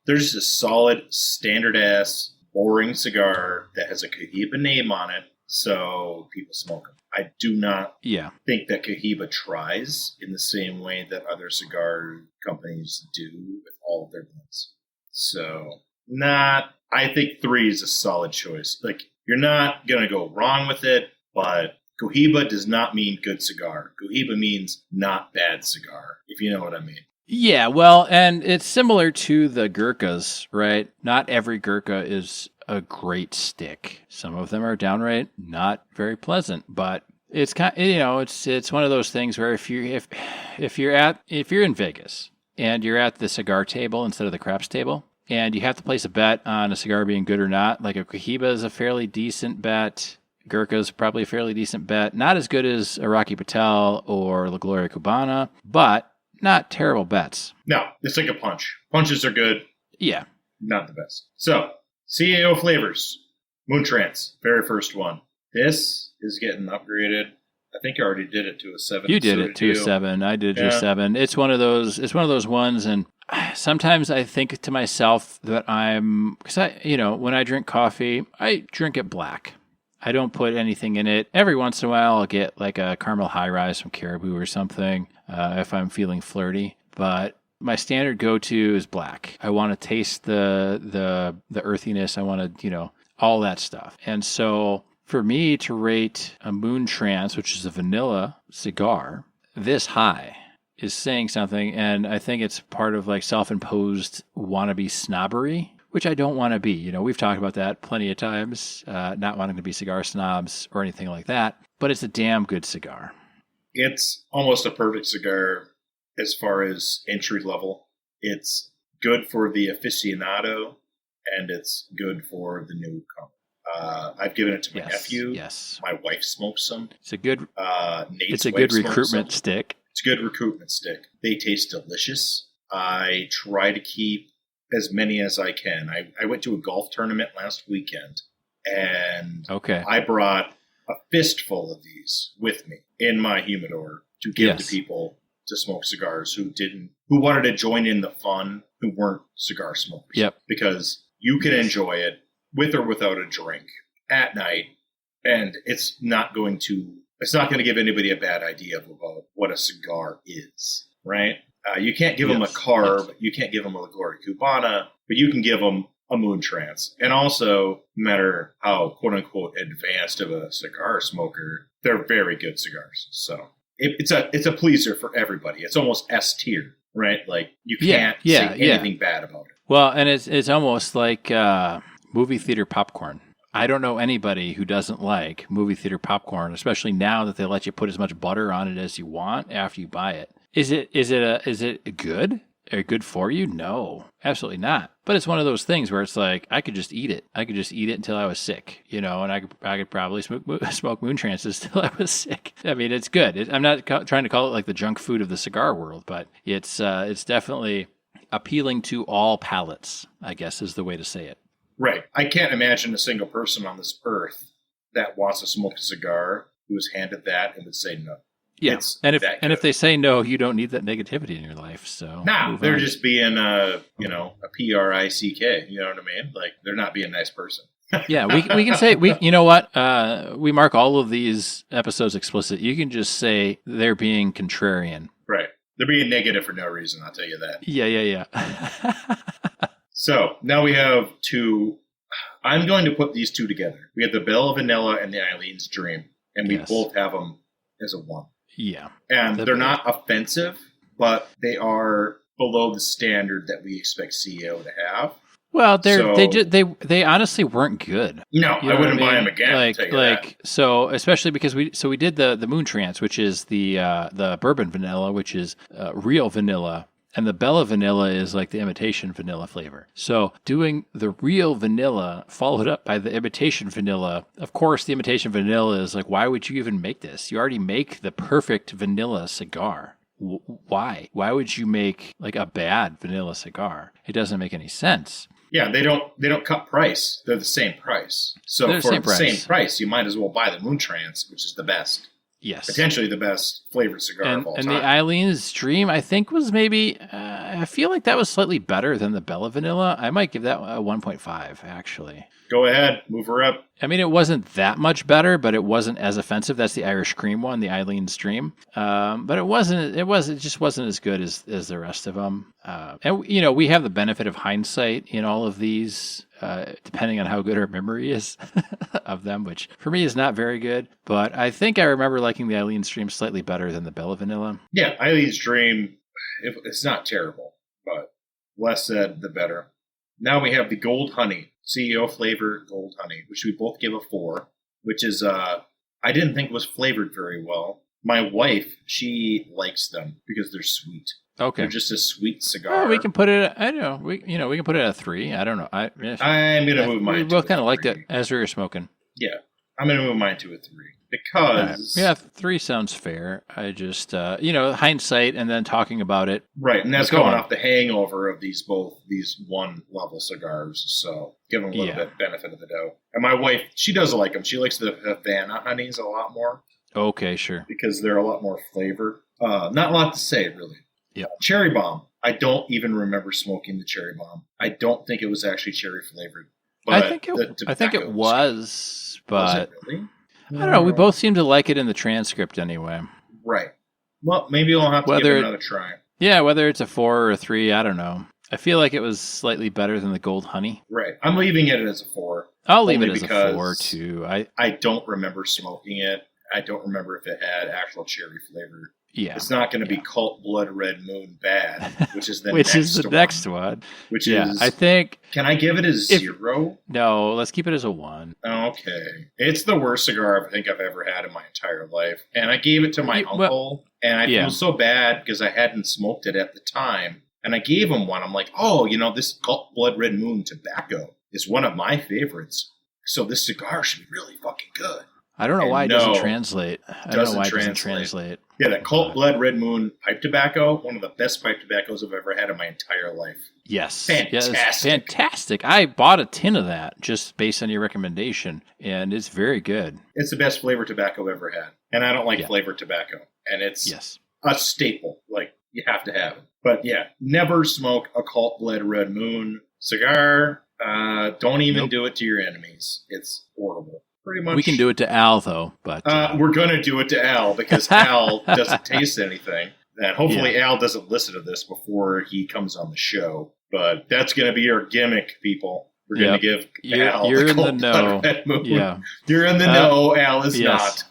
there's a solid, standard-ass, boring cigar that has a Cohiba name on it, so people smoke them. I do not think that Cohiba tries in the same way that other cigar companies do with all of their blends. So, I think 3 is a solid choice. Like, you're not going to go wrong with it, but Cohiba does not mean good cigar. Cohiba means not bad cigar, if you know what I mean. Yeah, well, and it's similar to the Gurkhas, right? Not every Gurkha is a great stick. Some of them are downright not very pleasant, but it's kind it's one of those things where if you're in Vegas and you're at the cigar table instead of the craps table, and you have to place a bet on a cigar being good or not, like a Cohiba is a fairly decent bet. Gurkha is probably a fairly decent bet. Not as good as a Rocky Patel or La Gloria Cubana, but not terrible bets. No, it's like a punch. Punches are good. Yeah. Not the best. So, CEO Flavors. Moontrance. Very first one. This is getting upgraded. I think I already did it to a 7. You did it to a 7. I did it to a 7. It's one of those ones, and sometimes I think to myself that because when I drink coffee, I drink it black. I don't put anything in it. Every once in a while, I'll get like a caramel high rise from Caribou or something if I'm feeling flirty. But my standard go-to is black. I want to taste the earthiness. I want to, all that stuff. And so for me to rate a Moontrance, which is a vanilla cigar, this high is saying something. And I think it's part of like self-imposed wannabe snobbery, which I don't want to be. We've talked about that plenty of times, not wanting to be cigar snobs or anything like that, but it's a damn good cigar. It's almost a perfect cigar as far as entry level. It's good for the aficionado, and it's good for the newcomer. I've given it to my nephew. Yes. My wife smokes some. It's a good, Nate's good recruitment stick. It's a good recruitment stick. They taste delicious. I try to keep as many as I can. I went to a golf tournament last weekend, and I brought a fistful of these with me in my humidor to give to people to smoke cigars who wanted to join in the fun, who weren't cigar smokers. Yep. Because you can enjoy it with or without a drink at night, and it's not going to give anybody a bad idea about what a cigar is, right? You can't give them a carb, you can't give them a Gloria Cubana, but you can give them a Moontrance. And also, no matter how quote-unquote advanced of a cigar smoker, they're very good cigars. So it's a pleaser for everybody. It's almost S tier, right? Like, you can't say anything bad about it. Well, and it's almost like movie theater popcorn. I don't know anybody who doesn't like movie theater popcorn, especially now that they let you put as much butter on it as you want after you buy it. Is it good or good for you? No, absolutely not. But it's one of those things where it's like, I could just eat it. I could just eat it until I was sick, and I could probably smoke Moontrances till I was sick. I mean, it's good. I'm not trying to call it like the junk food of the cigar world, but it's definitely appealing to all palates, I guess is the way to say it. Right. I can't imagine a single person on this earth that wants to smoke a cigar who is handed that and would say no. Yeah, and if they say no, you don't need that negativity in your life. So they're just being a PRICK. You know what I mean? Like, they're not being a nice person. Yeah, we can say you know what? We mark all of these episodes explicit. You can just say they're being contrarian. Right. They're being negative for no reason. I'll tell you that. Yeah. So now we have two. I'm going to put these two together. We have the Bella Vanilla and the Eileen's Dream, and we both have them as a 1. Yeah. And they're not offensive, but they are below the standard that we expect CEO to have. Well, they honestly weren't good. No, I wouldn't buy them again. So especially because we did the Moontrance, which is the bourbon vanilla, which is real vanilla. And the Bella Vanilla is like the imitation vanilla flavor. So doing the real vanilla followed up by the imitation vanilla. Of course, the imitation vanilla is like, why would you even make this? You already make the perfect vanilla cigar. why? Why would you make like a bad vanilla cigar? It doesn't make any sense. Yeah, they don't cut price. They're the same price. So They're for the same price, you might as well buy the Moon Trance, which is the best. Yes. Potentially the best flavored cigar of all time. And the Eileen's Dream, I think, was maybe, I feel like that was slightly better than the Bella Vanilla. I might give that a 1.5, actually. Go ahead, move her up. I mean, it wasn't that much better, but it wasn't as offensive. That's the Irish Cream one, the Eileen's Dream. But it just wasn't as good as the rest of them. And, you know, we have the benefit of hindsight in all of these, depending on how good our memory is of them, which for me is not very good. But I think I remember liking the Eileen's Dream slightly better than the Bella Vanilla. Yeah, Eileen's Dream, it's not terrible, but less said, the better. Now we have the Gold Honey, CEO Flavor Gold Honey, which we both give a 4, which is, I didn't think was flavored very well. My wife, she likes them because they're sweet. Okay. They're just a sweet cigar. Oh, we can put it, I don't know, we can put it at a 3. I don't know. I'm going to move mine to a 3. We both kind of liked it as we were smoking. Yeah. I'm going to move mine to a 3 because... Right. Yeah, 3 sounds fair. I just, hindsight and then talking about it. Right, and that's going off the hangover of these one-level cigars, so give them a little bit benefit of the doubt. And my wife, she does like them. She likes the Havana honeys a lot more. Okay, sure. Because they're a lot more flavored. Not a lot to say, really. Yeah. Cherry Bomb. I don't even remember smoking the Cherry Bomb. I don't think it was actually cherry flavored. But I think it was, but... Was it really? I don't know. We both seem to like it in the transcript anyway. Right. Well, maybe we'll have to give it another try. Yeah, whether it's a 4 or a 3, I don't know. I feel like it was slightly better than the Gold Honey. Right. I'm leaving it as a 4. I'll leave it as a 4, too. I don't remember smoking it. I don't remember if it had actual cherry flavor. Yeah. It's not going to be Cult Blood Red Moon bad, which is the next one. Which is, I think... Can I give it a 0? No, let's keep it as a 1. Okay. It's the worst cigar I think I've ever had in my entire life. And I gave it to my uncle, and I feel so bad because I hadn't smoked it at the time. And I gave him one. I'm like, this Cult Blood Red Moon tobacco is one of my favorites. So this cigar should be really fucking good. I don't know why it doesn't translate. I don't know why it doesn't translate. Yeah, that Cult Blood Red Moon pipe tobacco, one of the best pipe tobaccos I've ever had in my entire life. Yes. Fantastic. Yes, fantastic. I bought a tin of that just based on your recommendation, and it's very good. It's the best flavored tobacco I've ever had. And I don't like flavored tobacco. And it's a staple. Like, you have to have it. But yeah, never smoke a Cult Blood Red Moon cigar. Don't even do it to your enemies. It's horrible. Pretty much. We can do it to Al, though. But we're going to do it to Al because Al doesn't taste anything. And hopefully Al doesn't listen to this before he comes on the show. But that's going to be our gimmick, people. We're going to give Al you're the in the know. Red Moon. Yeah. You're in the know. Al is not.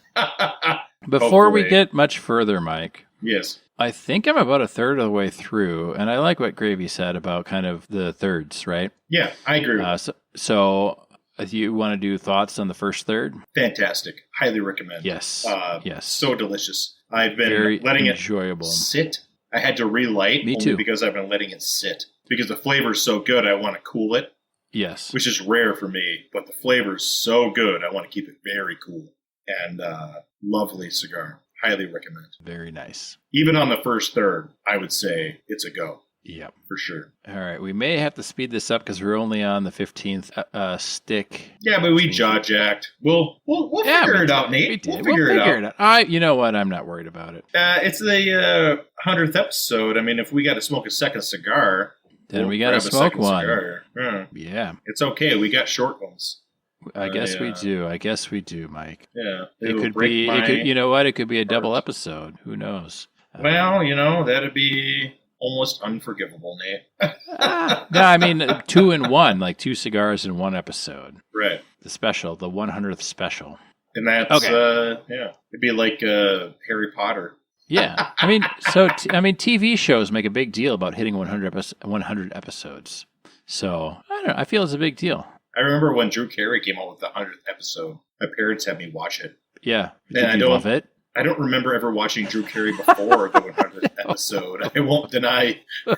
Before we get much further, Mike. Yes. I think I'm about a third of the way through, and I like what Gravy said about kind of the thirds, right? Yeah, I agree. So do you want to do thoughts on the first third? Fantastic. Highly recommend. Yes. Yes. So delicious. I've been letting it sit. I had to relight only because I've been letting it sit. Because the flavor is so good, I want to cool it. Yes. Which is rare for me, but the flavor is so good, I want to keep it very cool. And lovely cigar. Highly recommend. Very nice. Even on the first third, I would say it's a go. Yep. For sure. All right. We may have to speed this up because we're only on the 15th stick. Yeah, but we jaw-jacked. We'll figure it out, Nate. We'll figure it out. You know what? I'm not worried about it. It's the 100th episode. I mean, if we got to smoke a second cigar... Then we got to smoke one. Yeah. It's okay. We got short ones. I guess we do, Mike. Yeah. It could be, you know what? It could be a double episode. Who knows? Well, that'd be almost unforgivable, Nate. No, I mean, 2 in 1, like 2 cigars in 1 episode. Right. The 100th special. And that's, it'd be like Harry Potter. Yeah. I mean, TV shows make a big deal about hitting 100 episodes. So, I don't know. I feel it's a big deal. I remember when Drew Carey came out with the 100th episode. My parents had me watch it. Yeah. Did you love it? I don't remember ever watching Drew Carey before the 100th episode. I won't deny. And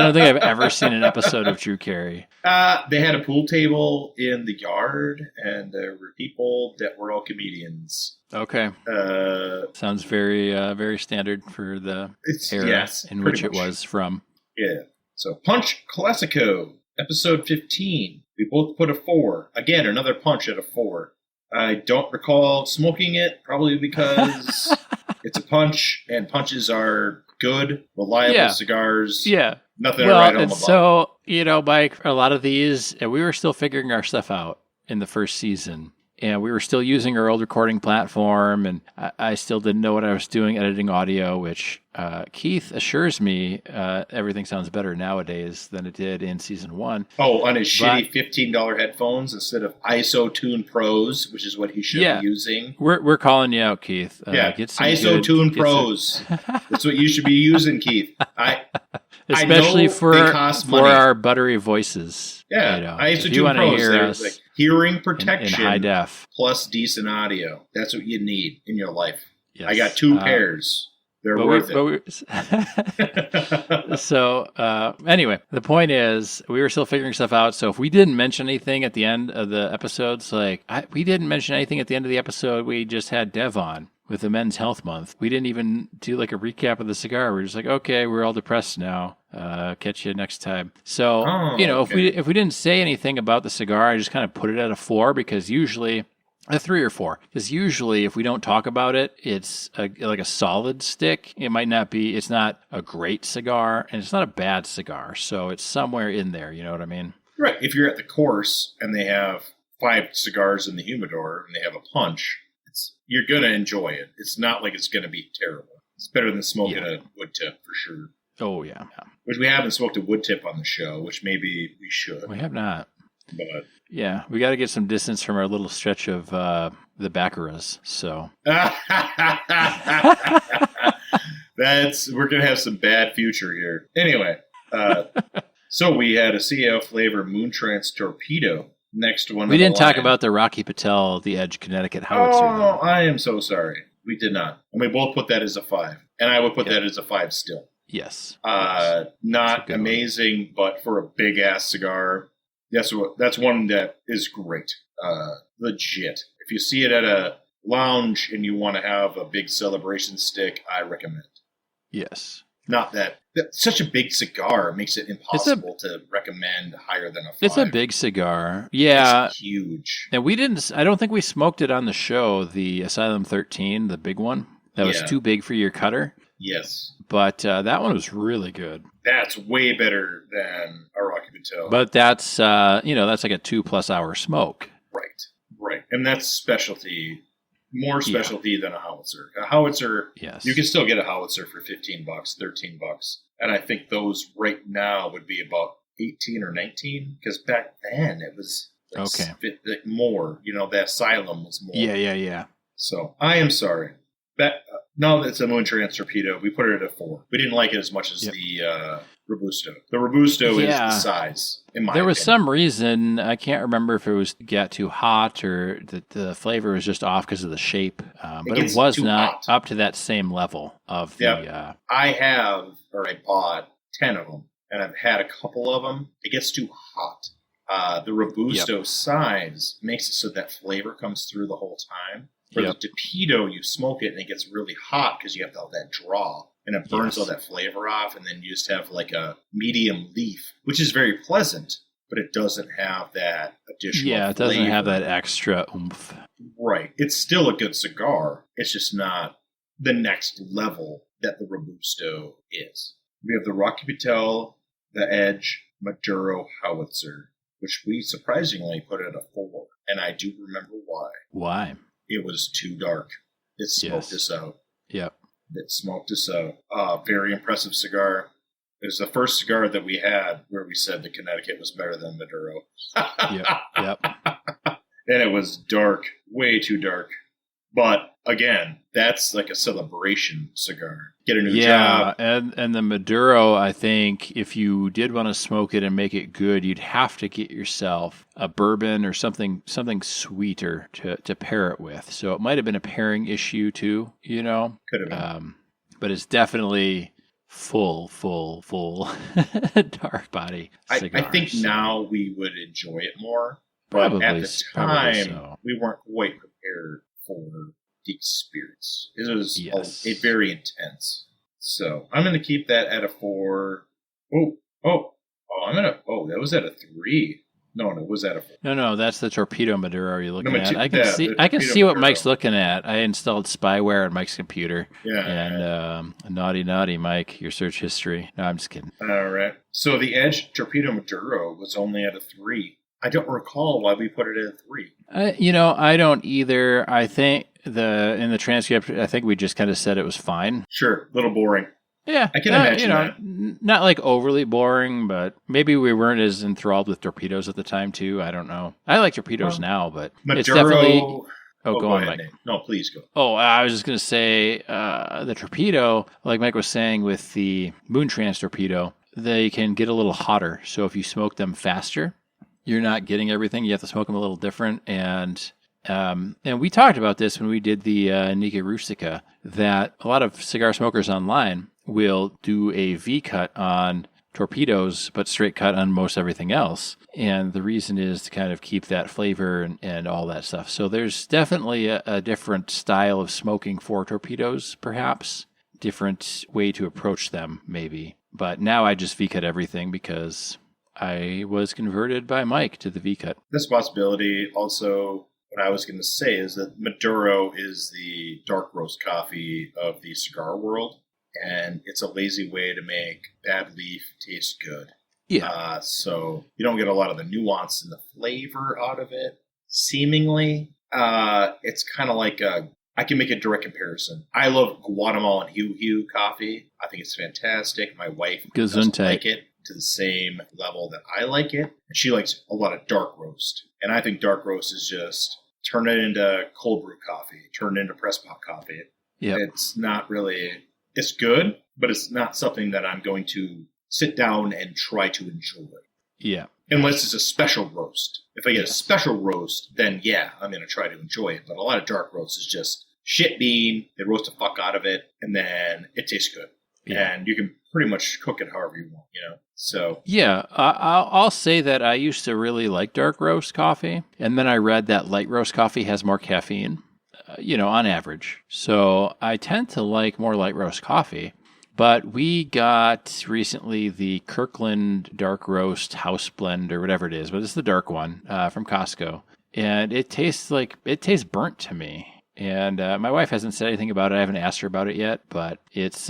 don't think I've ever seen an episode of Drew Carey. They had a pool table in the yard, and there were people that were all comedians. Okay. Sounds very very standard for the era in which it was from. Yeah. So Punch Classico, episode 15. We both put a 4. Again, another punch at a 4. I don't recall smoking it, probably because it's a punch, and punches are good, reliable cigars. Yeah. Nothing to write home about. So, Mike, a lot of these, we were still figuring our stuff out in the first season. And we were still using our old recording platform, and I still didn't know what I was doing editing audio, which Keith assures me everything sounds better nowadays than it did in season 1. Oh, on his shitty $15 headphones instead of ISO Tune Pros, which is what he should be using. We're calling you out, Keith. Get some ISO Tune Pros. That's what you should be using, Keith. Especially for our buttery voices. Yeah, ISO Tune Pros. There's like hearing protection in high def plus decent audio. That's what you need in your life. Yes. I got 2 pairs. They're worth it. So anyway, the point is we were still figuring stuff out. So if we didn't mention anything at the end of the episodes, we didn't mention anything at the end of the episode, we just had Dev on with the Men's Health Month. We didn't even do like a recap of the cigar. We're just like, okay, we're all depressed now. Catch you next time. So, if we didn't say anything about the cigar, I just kind of put it at a 4 because usually a 3 or 4. Because usually if we don't talk about it, it's like a solid stick. It's not a great cigar and it's not a bad cigar. So it's somewhere in there. You know what I mean? Right. If you're at the course and they have 5 cigars in the humidor and they have a punch, you're going to enjoy it. It's not like it's going to be terrible. It's better than smoking a wood tip for sure. Oh, yeah. Which we haven't smoked a wood tip on the show, which maybe we should. We have not. But yeah, we got to get some distance from our little stretch of the Baccaras. So we're going to have some bad future here. Anyway, so we had a CEO Flavor Moontrance Torpedo. Next one. We didn't talk about the Rocky Patel, the Edge Connecticut howitzer. Oh, I am so sorry. We did not. And we both put that as a 5. And I would put that as a 5 still. Yes. Not amazing, but for a big-ass cigar, that's one that is great. Legit. If you see it at a lounge and you want to have a big celebration stick, I recommend. Yes. Not that such a big cigar makes it impossible to recommend higher than a 5. It's a big cigar. Yeah. It's huge. And I don't think we smoked it on the show, the Asylum 13, the big one. That was too big for your cutter. Yes. But that one was really good. That's way better than a Rocky Patel. But that's, that's like a 2+ hour smoke. Right. And that's specialty. More specialty than a howitzer. A howitzer, you can still get a howitzer for $15, $13. And I think those right now would be about 18 or 19. Because back then it was more. The Asylum was more. Yeah. So I am sorry. Now that it's a Moontrance Torpedo, we put it at a 4. We didn't like it as much as the Robusto. The Robusto is the size, in my opinion. There was some reason, I can't remember if it got too hot or that the flavor was just off because of the shape. But it was not up to that same level of the... I bought 10 of them, and I've had a couple of them. It gets too hot. The Robusto size makes it so that flavor comes through the whole time. For the Torpedo, you smoke it and it gets really hot because you have all that draw. And it burns all that flavor off, and then you just have like a medium leaf, which is very pleasant, but it doesn't have that additional flavor. It doesn't have that extra oomph. Right. It's still a good cigar. It's just not the next level that the Robusto is. We have the Rocky Patel, the Edge, Maduro Howitzer, which we surprisingly put at a 4. And I do remember why. Why? It was too dark. It smoked us out. Yep. It smoked us out. Very impressive cigar. It was the first cigar that we had where we said the Connecticut was better than Maduro. Yep. And it was dark, way too dark. But again, that's like a celebration cigar. Get a new job. And the Maduro, I think, if you did want to smoke it and make it good, you'd have to get yourself a bourbon or something sweeter to pair it with. So it might have been a pairing issue too, Could have been. But it's definitely full dark body cigars. I think now we would enjoy it more, but at the time we weren't quite prepared for the experience. It was a very intense. So I'm going to keep that at a 4. That was at a 3. No, it was at a 4. No, that's the Torpedo Maduro you're looking at. I can see what Mike's looking at. I installed spyware on Mike's computer. And naughty Mike, your search history. No, I'm just kidding. All right. So the Edge Torpedo Maduro was only at a 3. I don't recall why we put it at a 3. I don't either. I think in the transcript, I think we just kind of said it was fine. Sure, a little boring. Yeah, I can imagine that. Not like overly boring, but maybe we weren't as enthralled with torpedoes at the time too. I don't know. I like torpedoes now, but Maduro, it's definitely. Go on, ahead, Mike. No, please go. I was just going to say the torpedo, like Mike was saying with the Moontrans torpedo, they can get a little hotter. So if you smoke them faster, you're not getting everything. You have to smoke them a little different. And we talked about this when we did the Nica Rustica, that a lot of cigar smokers online will do a V-cut on torpedoes, but straight cut on most everything else. And the reason is to kind of keep that flavor and all that stuff. So there's definitely a different style of smoking for torpedoes, perhaps. Different way to approach them, maybe. But now I just V-cut everything because I was converted by Mike to the V-cut. This possibility also... What I was going to say is that Maduro is the dark roast coffee of the cigar world, and it's a lazy way to make bad leaf taste good. Yeah. So you don't get a lot of the nuance and the flavor out of it. Seemingly, it's kind of like I can make a direct comparison. I love Guatemalan Hue coffee. I think it's fantastic. My wife doesn't like it to the same level that I like it. And she likes a lot of dark roast. And I think dark roast is just turn it into cold brew coffee, turn it into press pot coffee. Yep. It's not really, it's good, but it's not something that I'm going to sit down and try to enjoy. Yeah. Unless it's a special roast. If I get a special roast, then yeah, I'm going to try to enjoy it. But a lot of dark roast is just shit bean. They roast the fuck out of it, and then it tastes good. Yeah. And you can pretty much cook it however you want, So yeah, I'll say that I used to really like dark roast coffee, and then I read that light roast coffee has more caffeine, on average. So I tend to like more light roast coffee. But we got recently the Kirkland Dark Roast House Blend or whatever it is, but it's the dark one from Costco, and it tastes burnt to me. And my wife hasn't said anything about it. I haven't asked her about it yet, but it's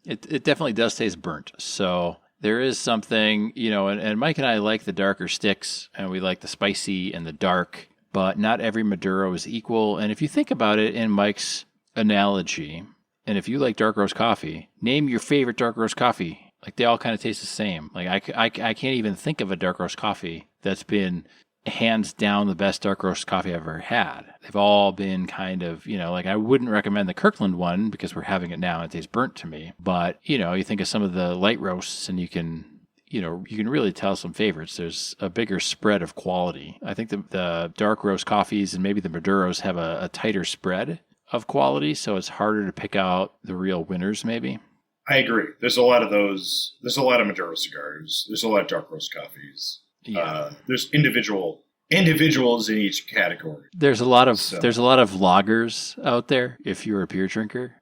it definitely does taste burnt. So there is something, and Mike and I like the darker sticks, and we like the spicy and the dark, but not every Maduro is equal. And if you think about it in Mike's analogy, and if you like dark roast coffee, name your favorite dark roast coffee. Like, they all kind of taste the same. Like, I can't even think of a dark roast coffee that's been hands down the best dark roast coffee I've ever had. They've all been kind of, I wouldn't recommend the Kirkland one because we're having it now and it tastes burnt to me. But, you think of some of the light roasts and you can really tell some favorites. There's a bigger spread of quality. I think the dark roast coffees and maybe the Maduros have a tighter spread of quality, so it's harder to pick out the real winners, maybe. I agree. There's a lot of those. There's a lot of Maduro cigars. There's a lot of dark roast coffees. Yeah. There's individuals in each category. There's a lot of lagers out there. If you're a beer drinker,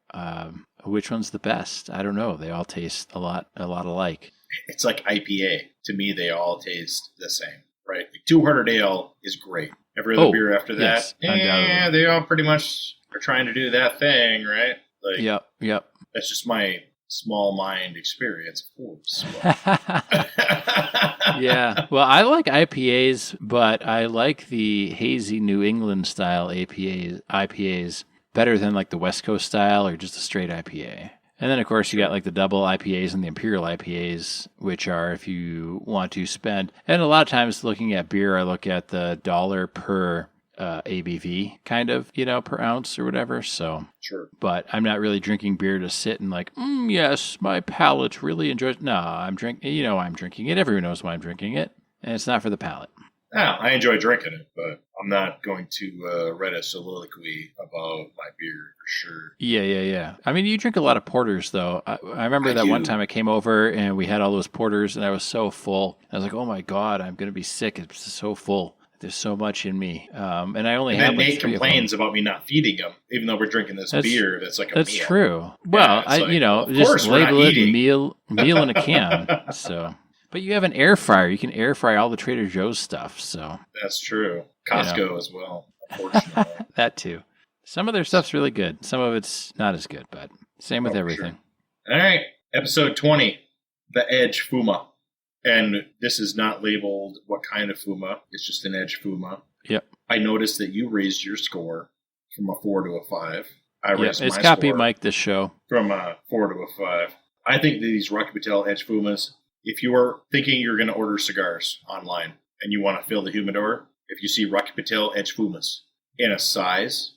which one's the best? I don't know. They all taste a lot alike. It's like IPA. To me, they all taste the same, right? Like 200 Ale is great. Every other beer after that, yes, they all pretty much are trying to do that thing, right? Like, yep. That's just my small mind experience, of course. Yeah. Well, I like IPAs, but I like the hazy New England style IPAs better than like the West Coast style or just a straight IPA. And then, of course, you got like the double IPAs and the Imperial IPAs, which are if you want to spend. And a lot of times looking at beer, I look at the dollar per ABV kind of, per ounce or whatever. So, sure. But I'm not really drinking beer to sit and like, yes, my palate really enjoys. No, I'm drinking. I'm drinking it. Everyone knows why I'm drinking it, and it's not for the palate. I enjoy drinking it, but I'm not going to write a soliloquy about my beer for sure. Yeah. I mean, you drink a lot of porters, though. I remember that one time I came over and we had all those porters, and I was so full. I was like, oh my God, I'm going to be sick. It's so full. There's so much in me. And I only have like Nate complains about me not feeding him, even though we're drinking this beer that's like a That's meal. true. Well, just label it meal in a can. So, but you have an air fryer. You can air fry all the Trader Joe's stuff. So that's true. Costco as well, unfortunately. That too. Some of their stuff's really good. Some of it's not as good, but same with everything. Sure. All right. Episode 20, The Edge Fuma. And this is not labeled what kind of Fuma. It's just an Edge Fuma. Yep. I noticed that you raised your score from a 4 to a 5. I raised my it's score copy Mike this show. From a 4 to a 5. I think these Rocky Patel Edge Fumas, if you are thinking you're going to order cigars online and you want to fill the humidor, if you see Rocky Patel Edge Fumas in a size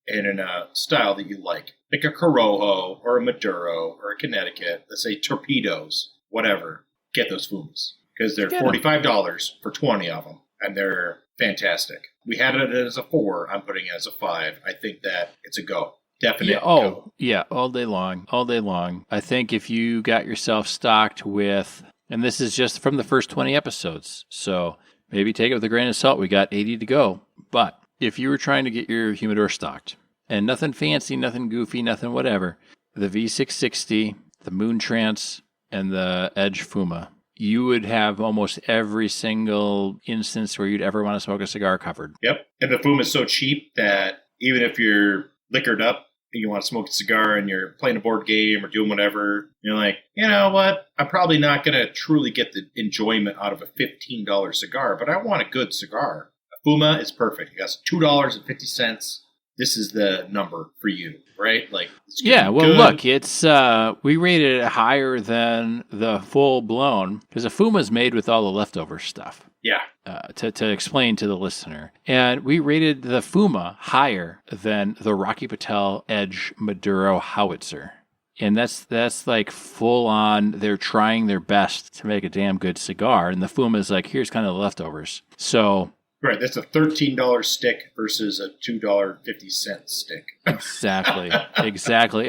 and in a style that you like a Corojo or a Maduro or a Connecticut, let's say torpedoes, whatever, get those Fumas because they're $45 for 20 of them, and they're fantastic. We had it as a 4. I'm putting it as a 5. I think that it's a go. Definitely. Yeah, all day long. I think if you got yourself stocked with, and this is just from the first 20 episodes, so maybe take it with a grain of salt. We got 80 to go. But if you were trying to get your humidor stocked, and nothing fancy, nothing goofy, nothing whatever, the V660, the Moon Trance, and the Edge Fuma, you would have almost every single instance where you'd ever want to smoke a cigar covered. Yep. And the Fuma is so cheap that even if you're liquored up and you want to smoke a cigar and you're playing a board game or doing whatever, you're like, you know what? I'm probably not going to truly get the enjoyment out of a $15 cigar, but I want a good cigar. A Fuma is perfect. It costs $2.50. This is the number for you, right? Like, look, it's we rated it higher than the full blown because a Fuma is made with all the leftover stuff. Yeah. To explain to the listener, and we rated the Fuma higher than the Rocky Patel Edge Maduro Howitzer, and that's like full on. They're trying their best to make a damn good cigar, and the Fuma is like, here's kind of the leftovers. So. Right, that's a $13 stick versus a $2.50 stick. Exactly.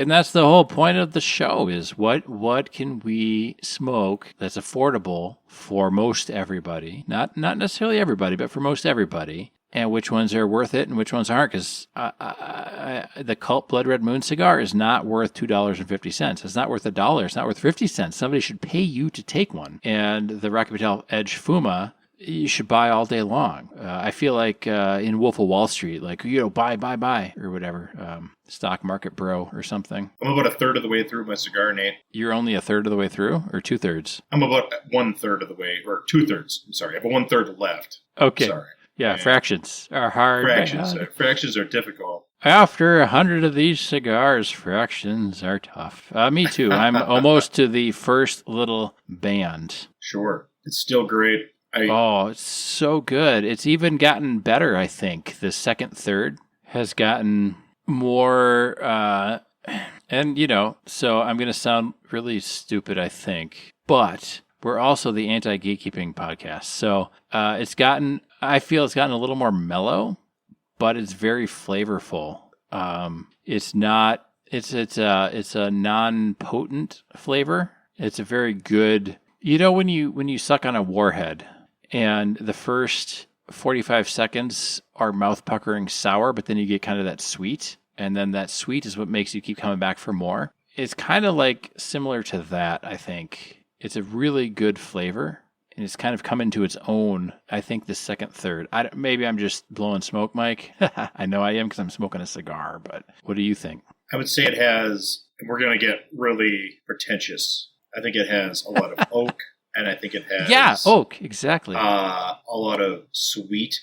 And that's the whole point of the show is what can we smoke that's affordable for most everybody? Not necessarily everybody, but for most everybody. And which ones are worth it and which ones aren't. Because the Cult Blood Red Moon cigar is not worth $2.50. It's not worth $1. It's not worth 50 cents. Somebody should pay you to take one. And the Rocky Patel Edge Fuma, you should buy all day long. I feel like in Wolf of Wall Street, like, buy, or whatever. Stock market bro or something. I'm about a third of the way through my cigar, Nate. You're only a third of the way through or 2/3? I'm about 1/3 of the way, or 2/3. I'm sorry. I have 1/3 left. Okay. Sorry. Yeah, fractions are hard. Fractions are difficult. After 100 of these cigars, fractions are tough. Me too. I'm almost to the first little band. Sure. It's still great. It's so good. It's even gotten better, I think. The second third has gotten more, so I'm going to sound really stupid, I think. But we're also the anti-gatekeeping podcast. So I feel it's gotten a little more mellow, but it's very flavorful. It's a non-potent flavor. It's a very good, when you suck on a warhead, and the first 45 seconds are mouth-puckering sour, but then you get kind of that sweet, and then that sweet is what makes you keep coming back for more. It's kind of like similar to that, I think. It's a really good flavor, and it's kind of come into its own, I think, the second third. Maybe I'm just blowing smoke, Mike. I know I am because I'm smoking a cigar, but what do you think? I would say it has, and we're going to get really pretentious, I think it has a lot of oak. And I think it has... Yeah, oak, exactly. A lot of sweet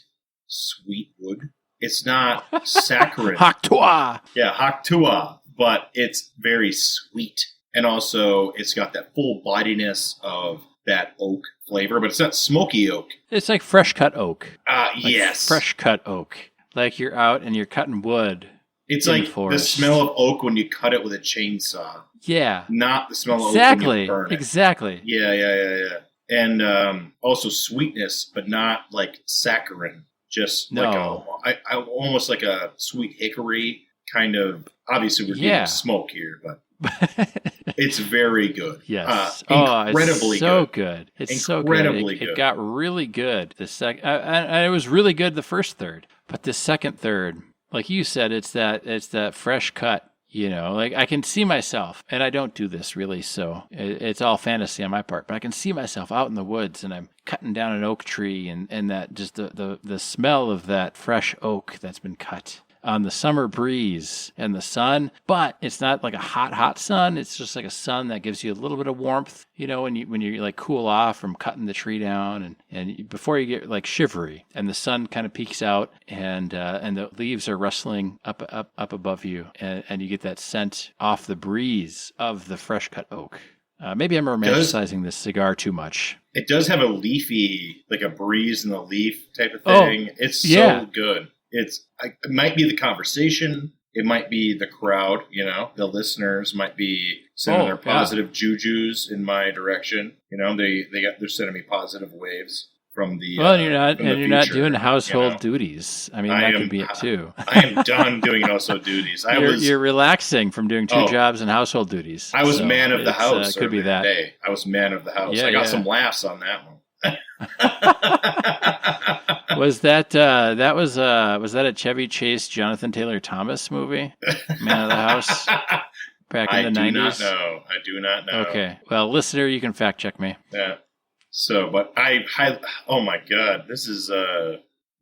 wood. It's not saccharine. Haktua! Yeah, Haktua. But it's very sweet. And also, it's got that full bodiness of that oak flavor. But it's not smoky oak. It's like fresh cut oak. Yes. Fresh cut oak. Like you're out and you're cutting wood. It's like the smell of oak when you cut it with a chainsaw. Yeah. Not the smell of oak when you burn it. Exactly. Yeah. and also sweetness, but not like saccharin. Just like almost like a sweet hickory kind of. Obviously, we're getting smoke here, but it's very good. Yes, incredibly it's so good. It's incredibly so good. It got really good the second, and it was really good the first third, but the second third, like you said, it's that fresh cut. You know, like I can see myself, and I don't do this really, so it's all fantasy on my part, but I can see myself out in the woods and I'm cutting down an oak tree and that just the smell of that fresh oak that's been cut on the summer breeze and the sun, but it's not like a hot sun. It's just like a sun that gives you a little bit of warmth, you know, when you like cool off from cutting the tree down and before you get like shivery and the sun kind of peeks out and the leaves are rustling up above you and you get that scent off the breeze of the fresh cut oak. Maybe I'm romanticizing this cigar too much. It does have a leafy, like a breeze in the leaf type of thing. It's so good. It might be the conversation. It might be the crowd, you know, the listeners might be sending their positive jujus in my direction. You know, they're sending me positive waves from the you're not doing household duties. I mean, that could be it too. I am done doing household duties. You're relaxing from doing two jobs and household duties. I was man of the house. Could be that. Day. I was man of the house. I got some laughs on that one. Was that a Chevy Chase Jonathan Taylor Thomas movie? Man of the House back in the 90s? I do not know. Okay. Well, listener, you can fact check me. Yeah. So, but oh my God, this is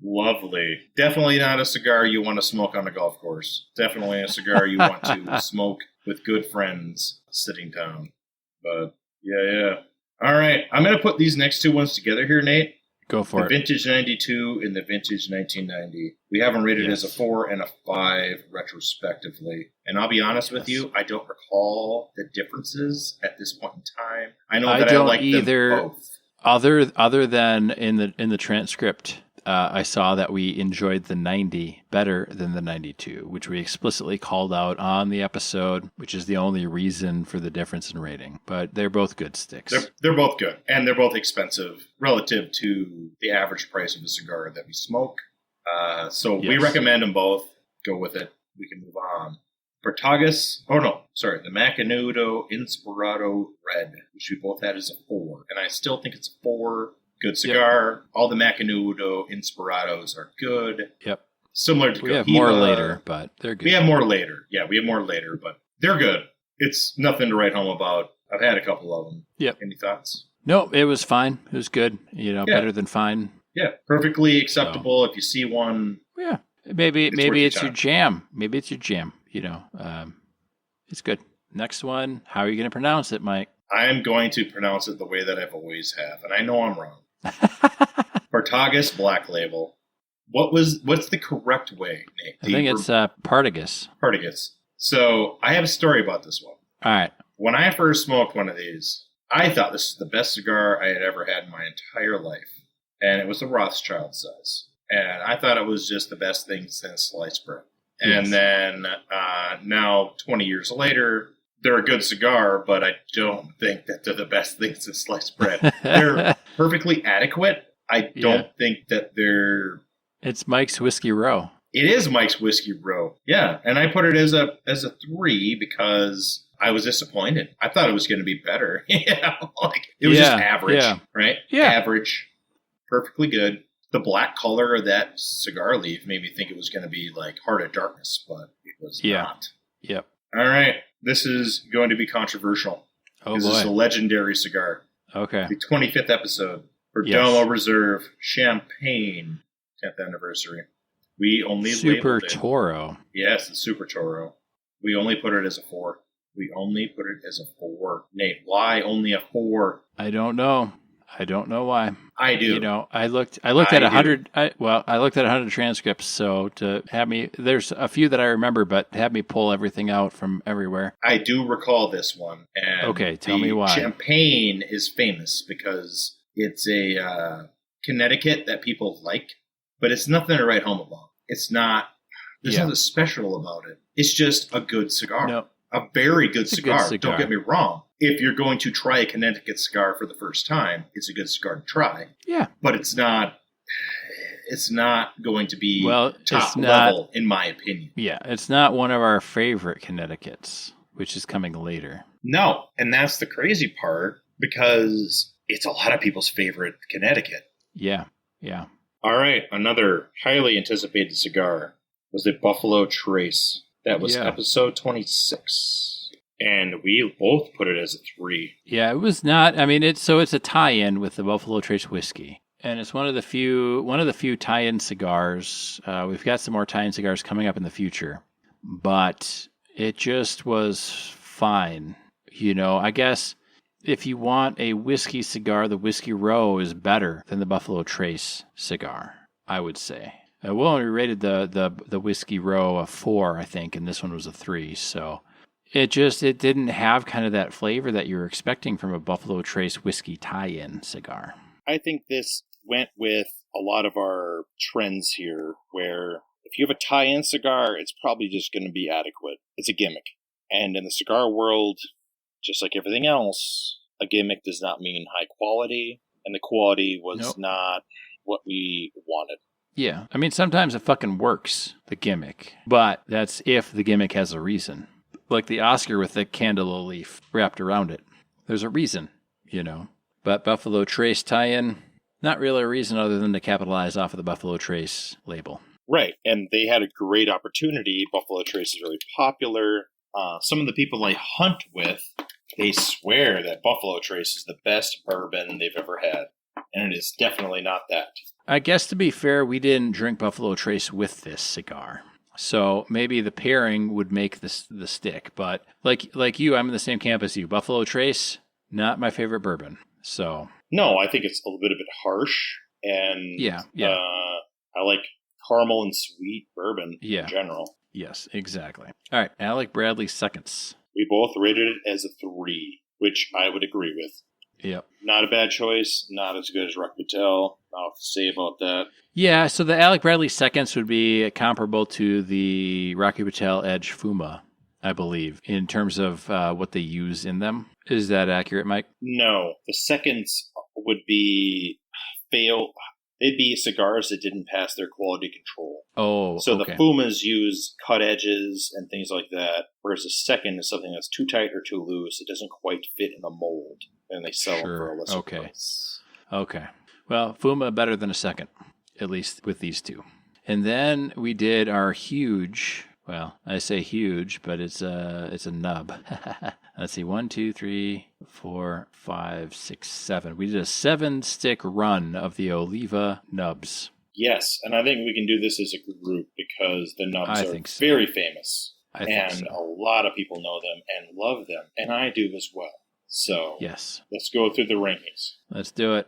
lovely. Definitely not a cigar you want to smoke on a golf course. Definitely a cigar you want to smoke with good friends sitting down. But yeah. All right, I'm going to put these next two ones together here, Nate. Go for it. The Vintage 92 and the Vintage 1990. We have them rated as a 4 and a 5 retrospectively. And I'll be honest with you, I don't recall the differences at this point in time. I know that I like them both. Other than in the transcript, I saw that we enjoyed the 90 better than the 92, which we explicitly called out on the episode, which is the only reason for the difference in rating. But they're both good sticks. They're both good, and they're both expensive relative to the average price of a cigar that we smoke. We recommend them both. Go with it. We can move on. The Macanudo Inspirado Red, which we both had as a 4, and I still think it's a 4. Good cigar. Yep. All the Macanudo Inspirados are good. Yep. Similar to We have more later, but they're good. We have more later. Yeah, we have more later, but they're good. It's nothing to write home about. I've had a couple of them. Yep. Any thoughts? No, it was fine. It was good. You know, better than fine. Yeah, perfectly acceptable. If you see one. Yeah. Maybe it's your jam. Maybe it's your jam. You know, it's good. Next one. How are you going to pronounce it, Mike? I'm going to pronounce it the way that I've always have, and I know I'm wrong. Partagas Black Label. What's the correct way, Nate? I think it's Partagas. Partagas. So I have a story about this one. All right. When I first smoked one of these, I thought this was the best cigar I had ever had in my entire life. And it was the Rothschild size. And I thought it was just the best thing since sliced bread. And then now, 20 years later, they're a good cigar, but I don't think that they're the best things since sliced bread. They're perfectly adequate. I don't think that they're... It's Mike's Whiskey Row. It is Mike's Whiskey Row. Yeah, and I put it as a 3 because I was disappointed. I thought it was going to be better. It was just average, right? Yeah. Average. Perfectly good. The black color of that cigar leaf made me think it was going to be like Heart of Darkness, but it was not. Yep. All right. This is going to be controversial. Oh, boy. This is a legendary cigar. Okay. The 25th episode. Perdomo Reserve Champagne 10th anniversary. We only Super Toro. Yes, the Super Toro. We only put it as a 4. Nate, why only a 4? I don't know why. I do. You know, I looked at 100. I looked at 100 transcripts. So to have me, there's a few that I remember, but have me pull everything out from everywhere. I do recall this one. And okay, tell me why. Champagne is famous because it's a Connecticut that people like, but it's nothing to write home about. It's not. There's nothing special about it. It's just a good cigar. No. A very good cigar. Don't get me wrong. if you're going to try a Connecticut cigar for the first time, it's a good cigar to try. Yeah. But it's not going to be top level, in my opinion. Yeah, it's not one of our favorite Connecticut's, which is coming later. No, and that's the crazy part, because it's a lot of people's favorite Connecticut. Yeah, yeah. All right, another highly anticipated cigar was the Buffalo Trace. That was episode 26. And we both put it as a 3. Yeah, it was not. I mean, it's a tie-in with the Buffalo Trace whiskey, and it's one of the few tie-in cigars. We've got some more tie-in cigars coming up in the future, but it just was fine. I guess if you want a whiskey cigar, the Whiskey Row is better than the Buffalo Trace cigar, I would say. We only rated the Whiskey Row a 4, I think, and this one was a 3. So it didn't have kind of that flavor that you're expecting from a Buffalo Trace whiskey tie-in cigar. I think this went with a lot of our trends here, where if you have a tie-in cigar, it's probably just going to be adequate. It's a gimmick. And in the cigar world, just like everything else, a gimmick does not mean high quality, and the quality was not what we wanted. Yeah. I mean, sometimes it fucking works, the gimmick, but that's if the gimmick has a reason. Like the Oscar with the candle leaf wrapped around it. There's a reason, But Buffalo Trace tie-in, not really a reason other than to capitalize off of the Buffalo Trace label. Right, and they had a great opportunity. Buffalo Trace is really popular. Some of the people I hunt with, they swear that Buffalo Trace is the best bourbon they've ever had. And it is definitely not that. I guess to be fair, we didn't drink Buffalo Trace with this cigar. So maybe the pairing would make the stick. But like you, I'm in the same camp as you. Buffalo Trace, not my favorite bourbon. So no, I think it's a little bit harsh. And I like caramel and sweet bourbon in general. Yes, exactly. All right, Alec Bradley seconds. We both rated it as a 3, which I would agree with. Yep. Not a bad choice. Not as good as Rocky Patel. I'll say about that. Yeah, so the Alec Bradley seconds would be comparable to the Rocky Patel Edge Fuma, I believe, in terms of what they use in them. Is that accurate, Mike? No. The seconds would be they'd be cigars that didn't pass their quality control. Oh, so the Fumas use cut edges and things like that, whereas the second is something that's too tight or too loose. It doesn't quite fit in the mold, and they sell them for a lesser price. Okay. Well, Fuma better than a second, at least with these two. And then we did our huge, well, I say huge, but it's a nub. Let's see, 1, 2, 3, 4, 5, 6, 7. We did a 7-stick run of the Oliva nubs. Yes, and I think we can do this as a group because the nubs are very famous. And a lot of people know them and love them, and I do as well. So yes, let's go through the rankings. Let's do it.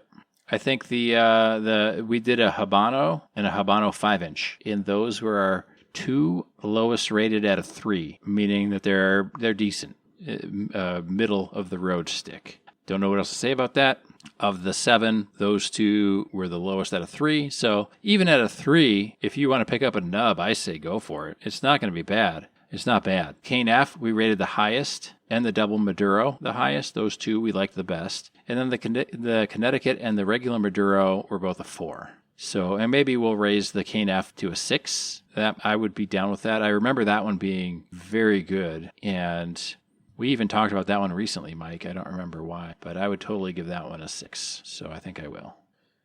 I think we did a Habano and a Habano 5-inch. And those were our 2 lowest rated at a 3, meaning that they're decent. Middle of the road stick. Don't know what else to say about that. Of the 7, those 2 were the lowest at a 3. So even at a 3, if you want to pick up a nub, I say go for it. It's not going to be bad. It's not bad. Cane F, we rated the highest, and the double Maduro the highest. Those 2 we liked the best. And then the Connecticut and the regular Maduro were both a 4. So, and maybe we'll raise the Cane F to a 6. That I would be down with that. I remember that one being very good, and we even talked about that one recently, Mike. I don't remember why, but I would totally give that one a 6. So I think I will.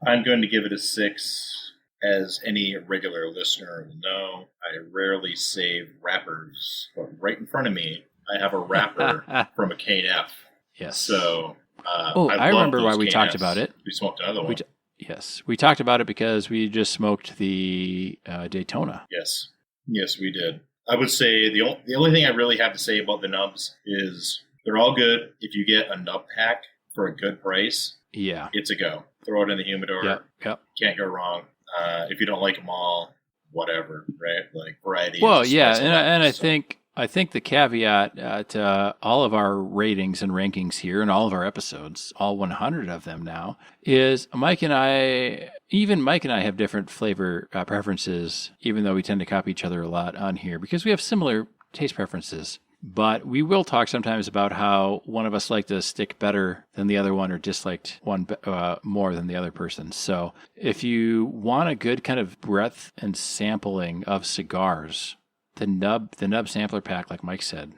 I'm going to give it a 6. As any regular listener will know, I rarely save wrappers, but right in front of me, I have a wrapper from a Cane F. Yes. So, I remember why we talked about it. We smoked another one. Yes, we talked about it because we just smoked the Daytona. Yes, we did. I would say the only thing I really have to say about the nubs is they're all good. If you get a nub pack for a good price, it's a go. Throw it in the humidor. Yep. Can't go wrong. If you don't like them all, whatever, right? Like variety. Well, yeah, and I think the caveat to all of our ratings and rankings here and all of our episodes, all 100 of them now, is Mike and I have different flavor preferences, even though we tend to copy each other a lot on here because we have similar taste preferences. But we will talk sometimes about how one of us liked a stick better than the other one or disliked one more than the other person. So if you want a good kind of breadth and sampling of cigars, the nub sampler pack, like Mike said,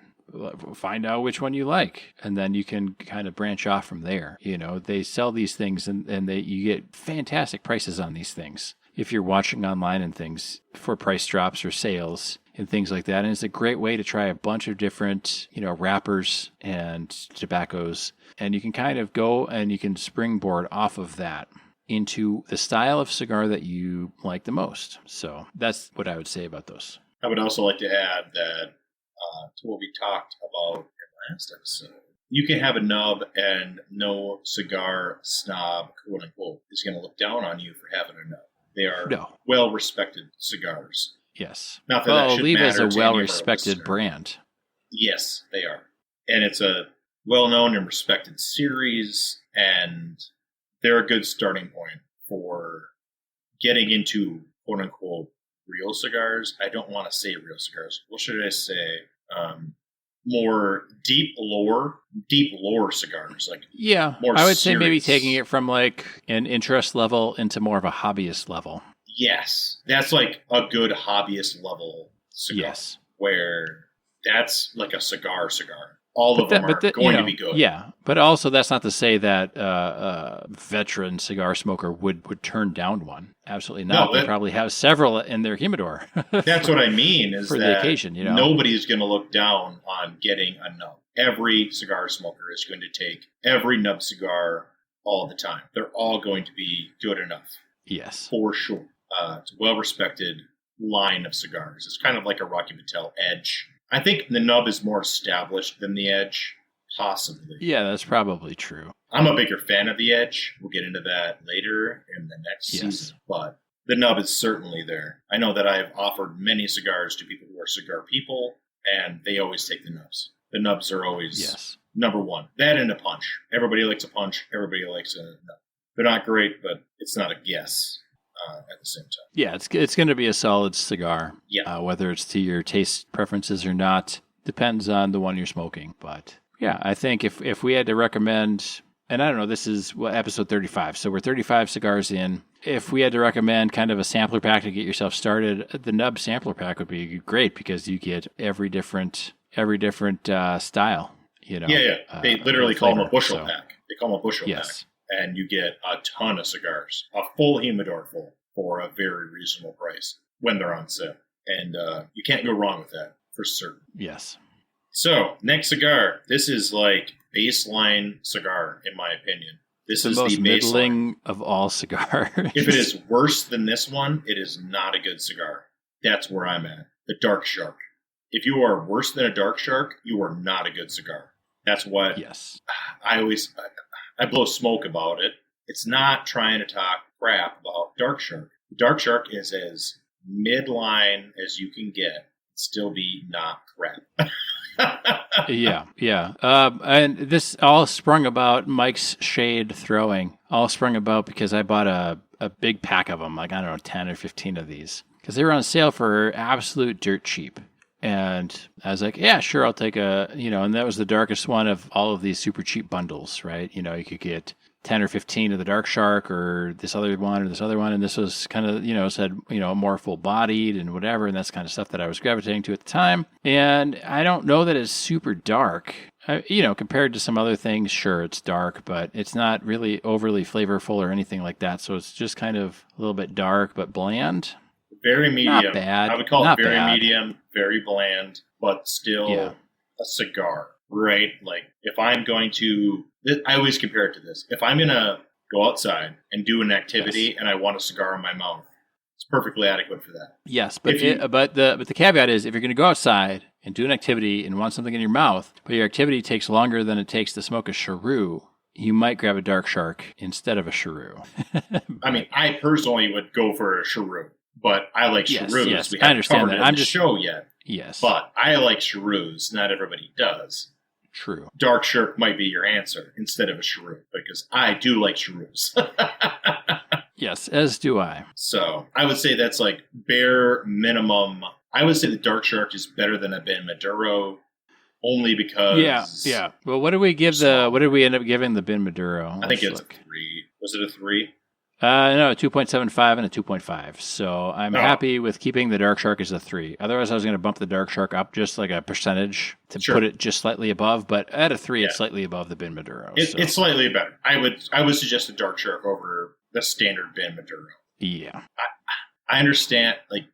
find out which one you like, and then you can kind of branch off from there. They sell these things and you get fantastic prices on these things if you're watching online and things for price drops or sales and things like that. And it's a great way to try a bunch of different, wrappers and tobaccos. And you can kind of go and you can springboard off of that into the style of cigar that you like the most. So that's what I would say about those. I would also like to add that to what we talked about in last episode, you can have a nub and no cigar snob, quote unquote, is going to look down on you for having a nub. They are well-respected cigars. Yes. Not that that should Oliva matter is a well-respected brand. Yes, they are. And it's a well-known and respected series, and they're a good starting point for getting into, quote-unquote, real cigars. I don't want to say real cigars. What should I say? More deep lore cigars. I would say maybe taking it from like an interest level into more of a hobbyist level. Yes, that's like a good hobbyist level cigar. Yes, where that's like a cigar. All of them are going to be good. Yeah, but also that's not to say that a veteran cigar smoker would turn down one. Absolutely not. They probably have several in their humidor. That's what I mean. Is for that the occasion, nobody's going to look down on getting a nub. Every cigar smoker is going to take every nub cigar all the time. They're all going to be good enough. Yes, for sure. It's a well-respected line of cigars. It's kind of like a Rocky Patel Edge. I think the nub is more established than the Edge, possibly. Yeah, that's probably true. I'm a bigger fan of the Edge. We'll get into that later in the next season. But the nub is certainly there. I know that I've offered many cigars to people who are cigar people, and they always take the nubs. The nubs are always number one. That and a punch. Everybody likes a punch. Everybody likes a nub. They're not great, but it's not a guess. At the same time. Yeah, it's going to be a solid cigar. Yeah. Whether it's to your taste preferences or not, depends on the one you're smoking. But yeah, I think if we had to recommend, and I don't know, this is episode 35, so we're 35 cigars in. If we had to recommend kind of a sampler pack to get yourself started, the nub sampler pack would be great because you get every different style. Yeah. They literally call them a bushel pack. They call them a bushel pack. And you get a ton of cigars, a full humidor full, for a very reasonable price when they're on sale. And you can't go wrong with that, for certain. Yes. So, next cigar. This is like baseline cigar, in my opinion. This is the most middling of all cigars. If it is worse than this one, it is not a good cigar. That's where I'm at. The Dark Shark. If you are worse than a Dark Shark, you are not a good cigar. That's what I blow smoke about it. It's not trying to talk crap about Dark Shark. Dark Shark is as midline as you can get. Still be not crap. Yeah. And this all sprung about Mike's shade throwing. All sprung about because I bought a big pack of them, like, I don't know, 10 or 15 of these. Because they were on sale for absolute dirt cheap. And I was like, yeah, sure, I'll take and that was the darkest one of all of these super cheap bundles, right? You could get 10 or 15 of the Dark Shark or this other one. And this was kind of, said, more full bodied and whatever. And that's kind of stuff that I was gravitating to at the time. And I don't know that it's super dark. Compared to some other things, sure, it's dark, but it's not really overly flavorful or anything like that. So it's just kind of a little bit dark, but bland. Very medium. Not bad. I would call Not it very bad. medium, very bland, but still a cigar, right? Like, if I'm going to, I always compare it to this. If I'm going to go outside and do an activity and I want a cigar in my mouth, it's perfectly adequate for that. Yes, but the caveat is, if you're going to go outside and do an activity and want something in your mouth, but your activity takes longer than it takes to smoke a cheroot, you might grab a Dark Shark instead of a cheroot. I mean, I personally would go for a cheroot. But I like cheroots. Yes, we haven't covered it in the just show yet. Yes. But I like cheroots. Not everybody does. True. Dark Shark might be your answer instead of a cheroot, because I do like cheroots. Yes, as do I. So I would say that's like bare minimum. I would say the Dark Shark is better than a Ben Maduro. only because yeah. Well, what did we give what did we end up giving the Bin Maduro? I think it's a 3. Was it a 3? No, a 2.75 and a 2.5. So I'm happy with keeping the Dark Shark as a 3. Otherwise, I was going to bump the Dark Shark up just like a percentage to put it just slightly above. But at a 3, it's slightly above the Bin Maduro. It's slightly better. I would suggest a Dark Shark over the standard Bin Maduro. Yeah. I understand. Like,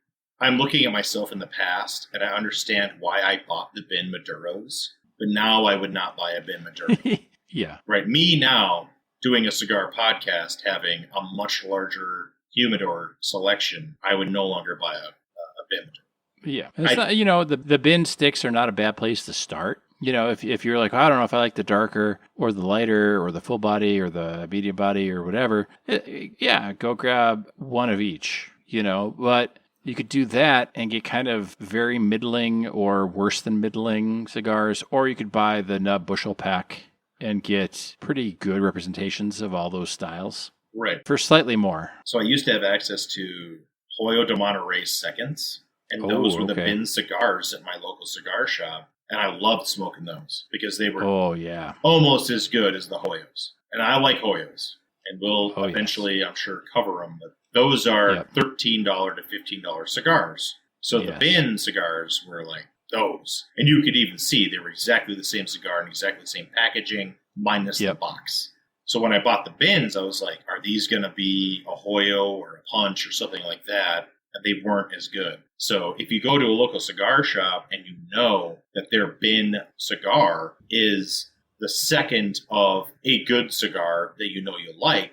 I'm looking at myself in the past, and I understand why I bought the Bin Maduros. But now I would not buy a Bin Maduro. Yeah. Right. Me now, doing a cigar podcast, having a much larger humidor selection, I would no longer buy a Bin Maduro. Yeah. The bin sticks are not a bad place to start. If you're like, I don't know if I like the darker or the lighter or the full body or the medium body or whatever, go grab one of each, but you could do that and get kind of very middling or worse than middling cigars, or you could buy the nub bushel pack and get pretty good representations of all those styles. Right. For slightly more. So I used to have access to Hoyo de Monterrey seconds, and those were the bin cigars at my local cigar shop. And I loved smoking those because they were almost as good as the Hoyos. And I like Hoyos. And we'll eventually, I'm sure, cover them. But those are $13 to $15 cigars. So the bin cigars were like those. And you could even see they were exactly the same cigar and exactly the same packaging, minus the box. So when I bought the bins, I was like, are these going to be a Hoyo or a Punch or something like that? And they weren't as good. So if you go to a local cigar shop and you know that their bin cigar is the second of a good cigar that you know you like,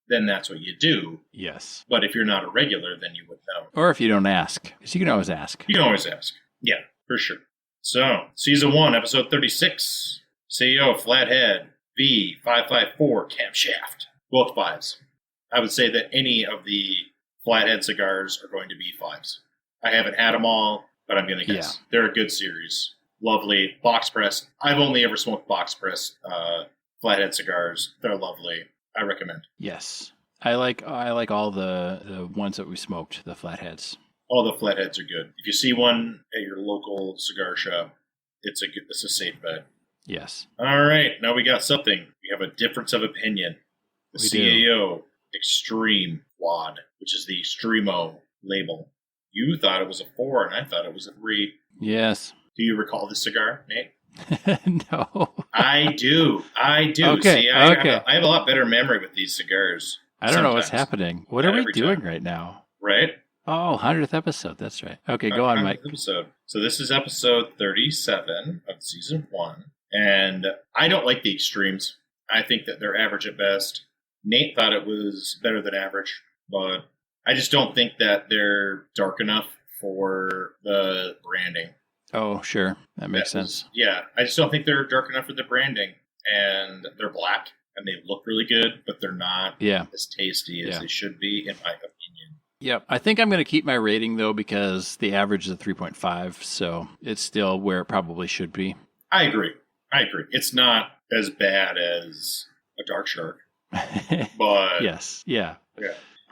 then that's what you do. Yes. But if you're not a regular, then you would know. Or if you don't ask. Because you can always ask. You can always ask. Yeah, for sure. So, Season 1, Episode 36, CEO Flathead V554 Camshaft. Both 5s. I would say that any of the Flathead cigars are going to be 5s. I haven't had them all, but I'm going to guess. Yeah. They're a good series. Lovely. Box press. I've only ever smoked box press Flathead cigars. They're lovely. I recommend. Yes. I like all the ones that we smoked, the Flatheads. All the Flatheads are good. If you see one at your local cigar shop, it's a safe bet. Yes. All right. Now we got something. We have a difference of opinion. The CAO Extreme Quad, which is the Extremo label. You thought it was a 4, and I thought it was a 3. Yes. Do you recall this cigar, Nate? No. I do. Okay. See, I have a lot better memory with these cigars. I don't know what's happening. What are we doing right now? Right? Oh, 100th episode. That's right. Okay, go on, Mike. Episode. So this is episode 37 of season 1. And I don't like the extremes. I think that they're average at best. Nate thought it was better than average, but I just don't think that they're dark enough for the branding. Oh, sure. That makes sense. Yeah, I just don't think they're dark enough for the branding. And they're black, and they look really good, but they're not as tasty as they should be, in my opinion. Yep. I think I'm going to keep my rating, though, because the average is a 3.5, so it's still where it probably should be. I agree. It's not as bad as a Dark Shark, but... Yes. Yeah.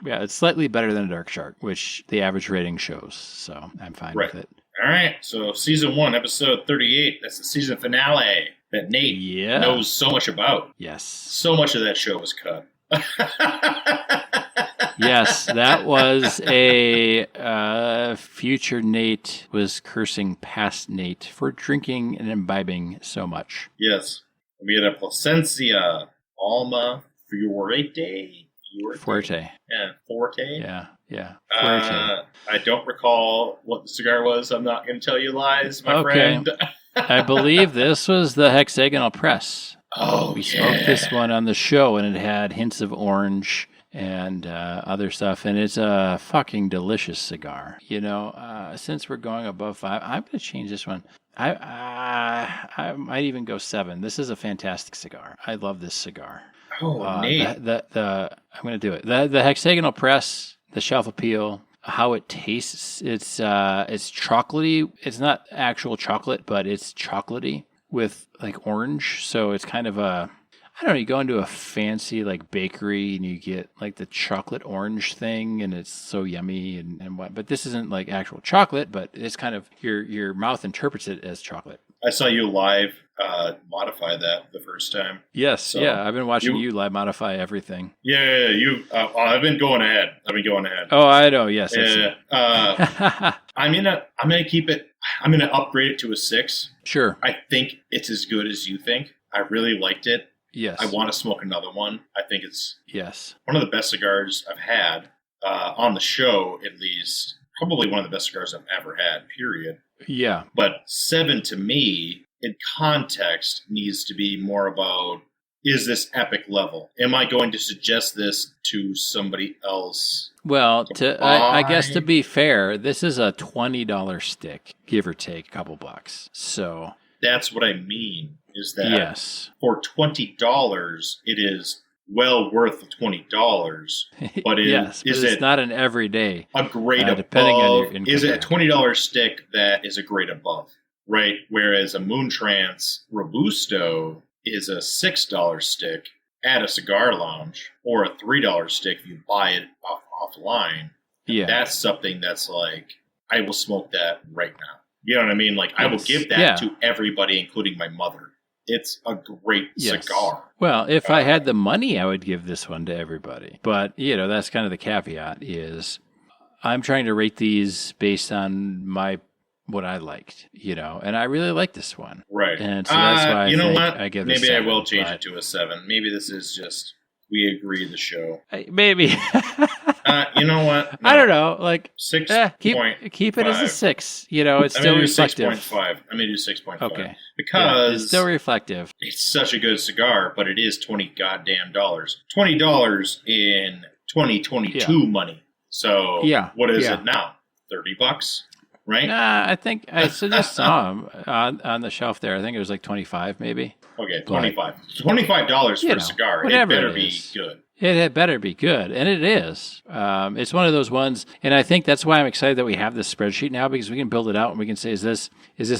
Yeah, it's slightly better than a Dark Shark, which the average rating shows, so I'm fine with it. All right, so Season 1, Episode 38, that's the season finale that Nate knows so much about. Yes. So much of that show was cut. Yes, that was a future Nate was cursing past Nate for drinking and imbibing so much. Yes. We had a Plasencia Alma Fuerte. Yeah, Forte. Yeah. I don't recall what the cigar was. I'm not going to tell you lies, my friend. I believe this was the hexagonal press. Oh, we smoked this one on the show, and it had hints of orange and other stuff, and it's a fucking delicious cigar. Since we're going above 5, I'm going to change this one. I might even go 7. This is a fantastic cigar. I love this cigar. Oh, Nate. I'm going to do it. The hexagonal press, the shelf appeal, how it tastes. It's chocolatey. It's not actual chocolate, but it's chocolatey with like orange. So it's kind of you go into a fancy like bakery and you get like the chocolate orange thing, and it's so yummy and what. But this isn't like actual chocolate, but it's kind of your mouth interprets it as chocolate. I saw you live modify that the first time. Yes, So yeah. I've been watching you live modify everything. Yeah, I've been going ahead. Oh, I know. Yes. Yeah. I'm gonna keep it. I'm gonna upgrade it to a 6. Sure. I think it's as good as you think. I really liked it. Yes. I want to smoke another one. I think it's yes one of the best cigars I've had on the show, at least. Probably one of the best cigars I've ever had, period. Yeah. But 7 to me, in context, needs to be more about, is this epic level? Am I going to suggest this to somebody else? Well, I guess to be fair, this is a $20 stick, give or take a couple bucks. So that's what I mean, is that yes. for $20, it is well worth the $20, but yes, but it's not an everyday. A grade above. Depending on your income. Is it a $20 stick that is a grade above, right? Whereas a Moontrance Robusto is a $6 stick at a cigar lounge, or a $3 stick if you buy it offline. Yeah, that's something that's like, I will smoke that right now. You know what I mean? Like, I will give that to everybody, including my mother. It's a great cigar. Well, if I had the money, I would give this one to everybody. But, that's kind of the caveat is I'm trying to rate these based on what I liked, and I really like this one. Right. And so that's why I give this Maybe 7, I will change it to a 7. Maybe this is just, we agree the show. Maybe. You know what? No. I don't know. Like 6. Keep it as a 6. It's still reflective. 6.5. I'm going to do 6.5. Okay. Because it's still reflective. It's such a good cigar, but it is $20 goddamn dollars. $20 in 2022 money. So what is it now? $30, right? Nah, I think I just saw them on the shelf there. I think it was like 25 maybe. Okay, $25. $25 for a cigar. It better be good. It had better be good, and it is. It's one of those ones, and I think that's why I'm excited that we have this spreadsheet now, because we can build it out and we can say, is this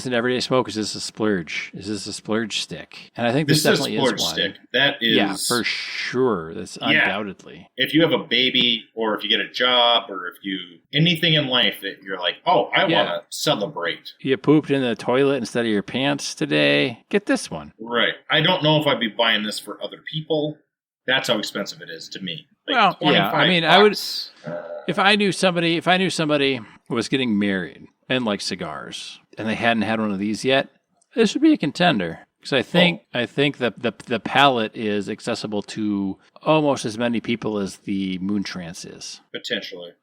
an everyday smoke? Is this a splurge? Is this a splurge stick? And I think this definitely is one. This is a splurge stick. That is... Yeah, for sure. That's undoubtedly. If you have a baby, or if you get a job, or if you... anything in life that you're like, oh, I want to celebrate. You pooped in the toilet instead of your pants today. Get this one. Right. I don't know if I'd be buying this for other people. That's how expensive it is to me. Like, well, yeah. I mean, I would if I knew somebody was getting married and liked cigars and they hadn't had one of these yet, this would be a contender. Because I think that the palette is accessible to almost as many people as the Moontrance is. Potentially.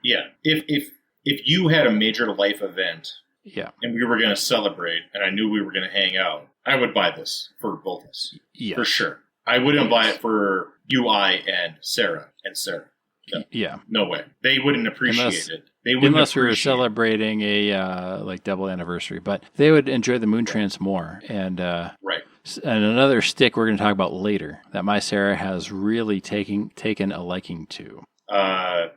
Yeah. If you had a major life event, and we were going to celebrate, and I knew we were going to hang out, I would buy this for both of us. Yes. For sure. I wouldn't buy it for you, I, and Sarah. No. Yeah. No way. They wouldn't appreciate it. They wouldn't unless we were celebrating a double anniversary, but they would enjoy the Moontrance more. And right. And another stick we're going to talk about later that my Sarah has really taken a liking to. I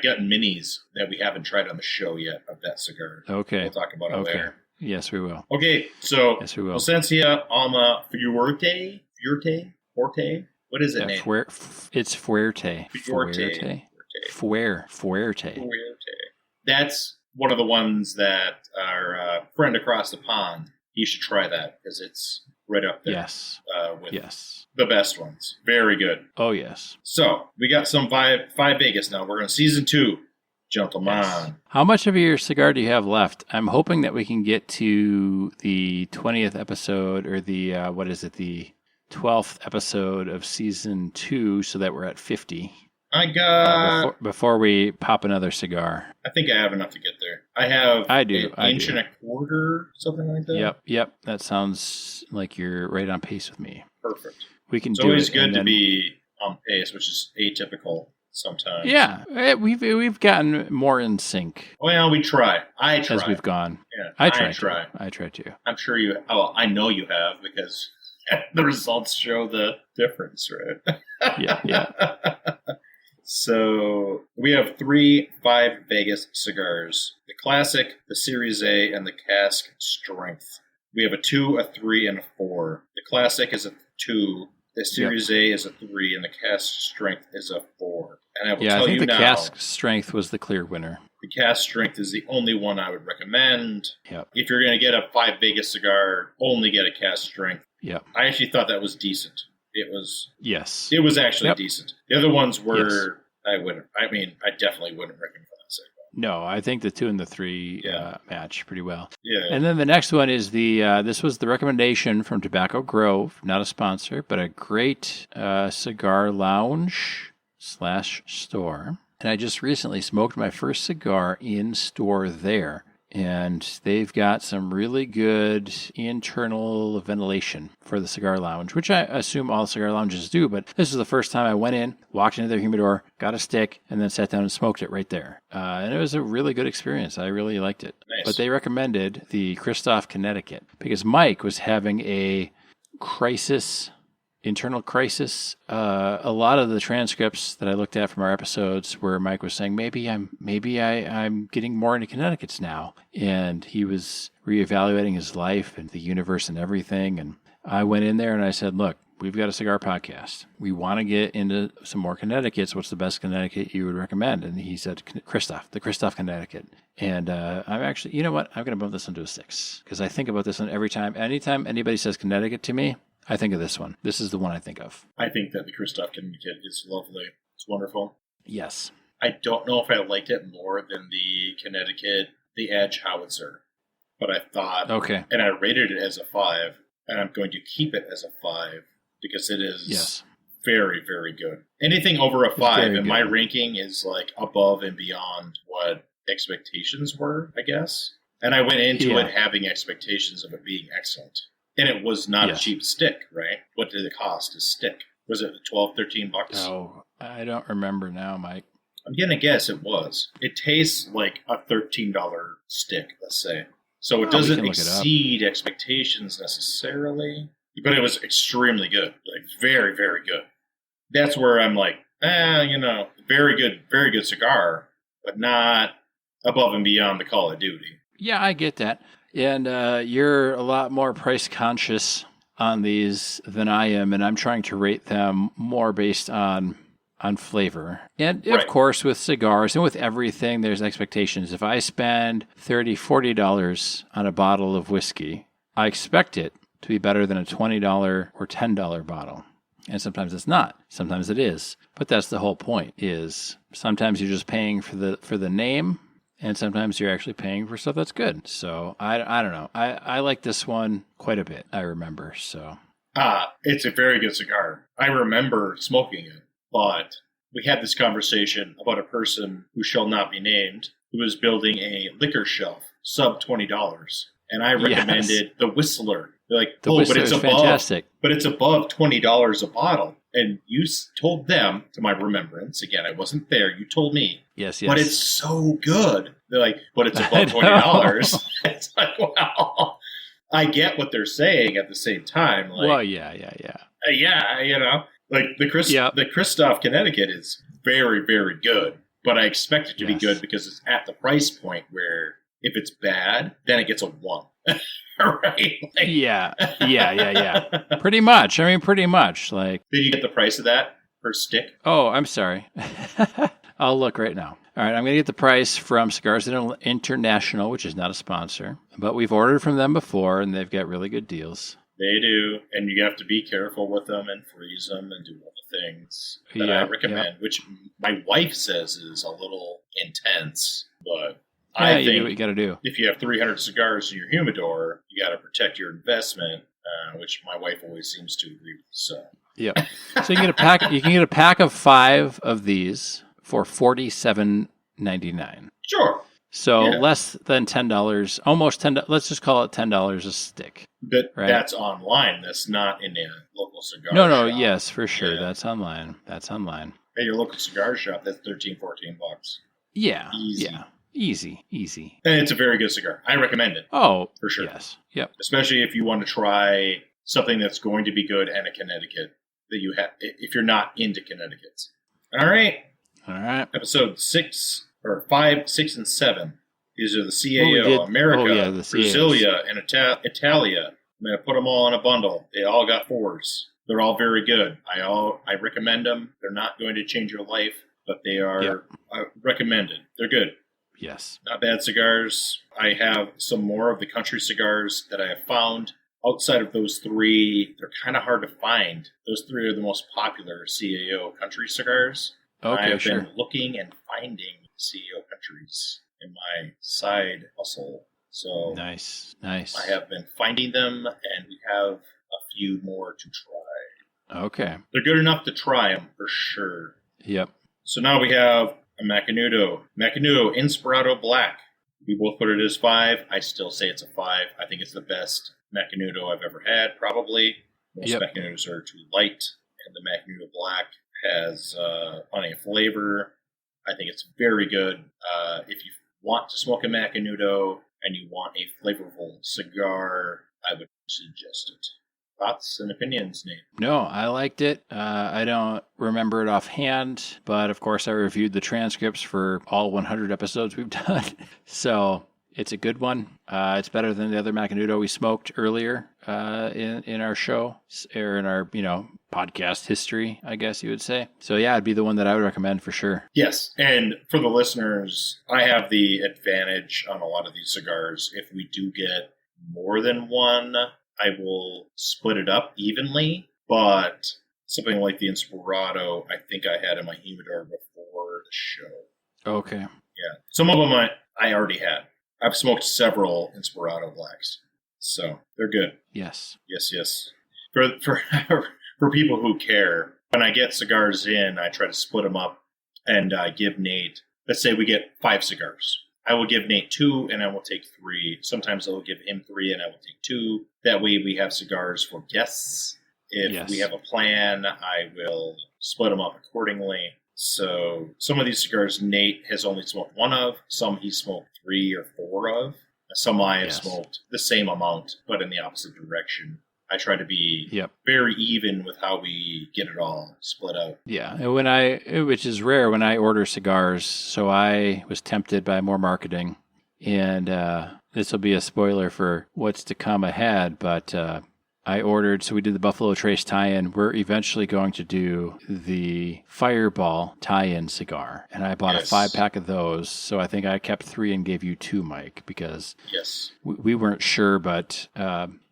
got minis that we haven't tried on the show yet of that cigar. Okay. We'll talk about it later. Yes, we will. Okay, so yes, we will. Plasencia Alma Fuerte. What is it named? It's Fuerte. Fuerte. That's one of the ones that our friend across the pond, you should try that because it's right up there. Yes. With the best ones. Very good. Oh, yes. So we got some Five Vegas now. We're in season 2. Gentlemen. Yes. How much of your cigar do you have left? I'm hoping that we can get to the 20th episode or the, the 12th episode of season 2 so that we're at 50. I got... before we pop another cigar. I think I have enough to get there. I do. An inch and a quarter, something like that. Yep. That sounds like you're right on pace with me. Perfect. We can it's do it. It's always good to be on pace, which is atypical sometimes. Yeah, we've gotten more in sync. Well, we try. I try. As we've gone. Yeah, I try. I try too. I'm sure you... Oh, I know you have because... the results show the difference, right? Yeah. So we have 3 Five Vegas cigars: the Classic, the Series A, and the Cask Strength. We have a 2, a 3, and a 4. The Classic is a 2. The Series A is a 3, and the Cask Strength is a 4. And I will tell you now, the Cask Strength was the clear winner. The cast strength is the only one I would recommend. Yep. If you're going to get a 5 Vegas cigar, only get a cast strength. Yep. I actually thought that was decent. It was. Yes. It was actually decent. The other ones were. Yes. I definitely wouldn't recommend that. No, I think the 2 and the 3 match pretty well. Yeah. And then the next one is this was the recommendation from Tobacco Grove, not a sponsor, but a great cigar lounge / store. And I just recently smoked my first cigar in store there. And they've got some really good internal ventilation for the cigar lounge, which I assume all cigar lounges do. But this is the first time I went in, walked into their humidor, got a stick, and then sat down and smoked it right there. And it was a really good experience. I really liked it. Nice. But they recommended the Christoph, Connecticut, because Mike was having a internal crisis. A lot of the transcripts that I looked at from our episodes where Mike was saying, maybe I'm getting more into Connecticut's now. And he was reevaluating his life and the universe and everything. And I went in there and I said, look, we've got a cigar podcast. We want to get into some more Connecticut's. What's the best Connecticut you would recommend? And he said, the Christoph, Connecticut. And I'm actually, you know what? I'm going to bump this into a 6 because I think about this one anytime anybody says Connecticut to me, I think of this one. This is the one I think of. I think that the Christoph Connecticut is lovely. It's wonderful. Yes. I don't know if I liked it more than the Connecticut, the Edge Howitzer. But I thought, okay, and I rated it as a 5, and I'm going to keep it as a 5 because it is very, very good. Anything over a 5 in my ranking is like above and beyond what expectations were, I guess. And I went into it having expectations of it being excellent. And it was not a cheap stick, right? What did it cost, a stick? Was it $12, $13? Oh, I don't remember now, Mike. I'm going to guess it was. It tastes like a $13 stick, let's say. So it doesn't exceed expectations necessarily. But it was extremely good. Like, very, very good. That's where I'm like, very good cigar, but not above and beyond the Call of Duty. Yeah, I get that. And you're a lot more price conscious on these than I am, and I'm trying to rate them more based on flavor. And of course, with cigars and with everything, there's expectations. If I spend $30, $40 on a bottle of whiskey, I expect it to be better than a $20 or $10 bottle. And sometimes it's not. Sometimes it is. But that's the whole point, is sometimes you're just paying for the name, and sometimes you're actually paying for stuff that's good. So I don't know. I like this one quite a bit, I remember. So it's a very good cigar. I remember smoking it, but we had this conversation about a person who shall not be named who was building a liquor shelf, sub $20. And I recommended the Whistler. They're like, but it's above, fantastic. But it's above $20 a bottle. And you told them, to my remembrance, again, I wasn't there, you told me. Yes. But it's so good. They're like, but it's above $20. It's like, well, I get what they're saying at the same time. Like, well, yeah. Like the Christoph Connecticut is very, very good. But I expect it to be good because it's at the price point where if it's bad, then it gets a 1. Right? Like, yeah. Pretty much. Like, did you get the price of that per stick? Oh, I'm sorry. I'll look right now. All right, I'm going to get the price from Cigars International, which is not a sponsor, but we've ordered from them before, and they've got really good deals. They do, and you have to be careful with them and freeze them and do all the things that I recommend, which my wife says is a little intense, but I think you do what you got to do. If you have 300 cigars in your humidor, you got to protect your investment, which my wife always seems to agree with. So you can get a pack. You can get a pack of 5 of these for $47.99. Sure. So less than $10, almost $10. Let's just call it $10 a stick. But that's online. That's not in a local cigar shop. No. Yes, for sure. Yeah. That's online. At your local cigar shop, that's $13, $14. Yeah. Easy. Yeah. Easy. And it's a very good cigar. I recommend it. Oh, for sure. Yes. Yep. Especially if you want to try something that's going to be good and a Connecticut that you have, if you're not into Connecticut's. All right. Episode 5, 6, and 7. These are the CAO, America, Brasilia, and Italia. I'm going to put them all in a bundle. They all got 4s. They're all very good. I recommend them. They're not going to change your life, but they are recommended. They're good. Yes. Not bad cigars. I have some more of the country cigars that I have found. Outside of those three, they're kind of hard to find. Those three are the most popular CAO country cigars. Okay, I have sure. been looking and finding CAO countries in my side hustle. So Nice. I have been finding them, and we have a few more to try. Okay. They're good enough to try them for sure. Yep. So now we have a Macanudo. Macanudo Inspirato Black. We both put it as 5. I still say it's a 5. I think it's the best Macanudo I've ever had, probably. Most Macanudos are too light, and the Macanudo Black has plenty of flavor. I think it's very good. If you want to smoke a Macanudo and you want a flavorful cigar, I would suggest it. Thoughts and opinions, Nate? No, I liked it. I don't remember it offhand, but of course I reviewed the transcripts for all 100 episodes we've done. So it's a good one. It's better than the other Macanudo we smoked earlier in our show, or in our podcast history, I guess you would say. So yeah, it'd be the one that I would recommend for sure. Yes, and for the listeners, I have the advantage on a lot of these cigars. If we do get more than one, I will split it up evenly, but something like the Inspirato, I think I had in my humidor before the show. Okay. Yeah. Some of them I already had. I've smoked several Inspirato Blacks, so they're good. Yes. Yes. For people who care, when I get cigars in, I try to split them up and give Nate, let's say we get 5 cigars. I will give Nate 2, and I will take 3. Sometimes I will give him 3, and I will take 2. That way we have cigars for guests. If we have a plan, I will split them up accordingly. So some of these cigars Nate has only smoked 1 of. Some he smoked 3 or 4 of. Some I have smoked the same amount, but in the opposite direction. I try to be very even with how we get it all split out. Yeah, and which is rare when I order cigars, so I was tempted by more marketing, and this will be a spoiler for what's to come ahead, but I ordered, so we did the Buffalo Trace tie-in. We're eventually going to do the Fireball tie-in cigar, and I bought a 5-pack of those, so I think I kept 3 and gave you 2, Mike, because we weren't sure, but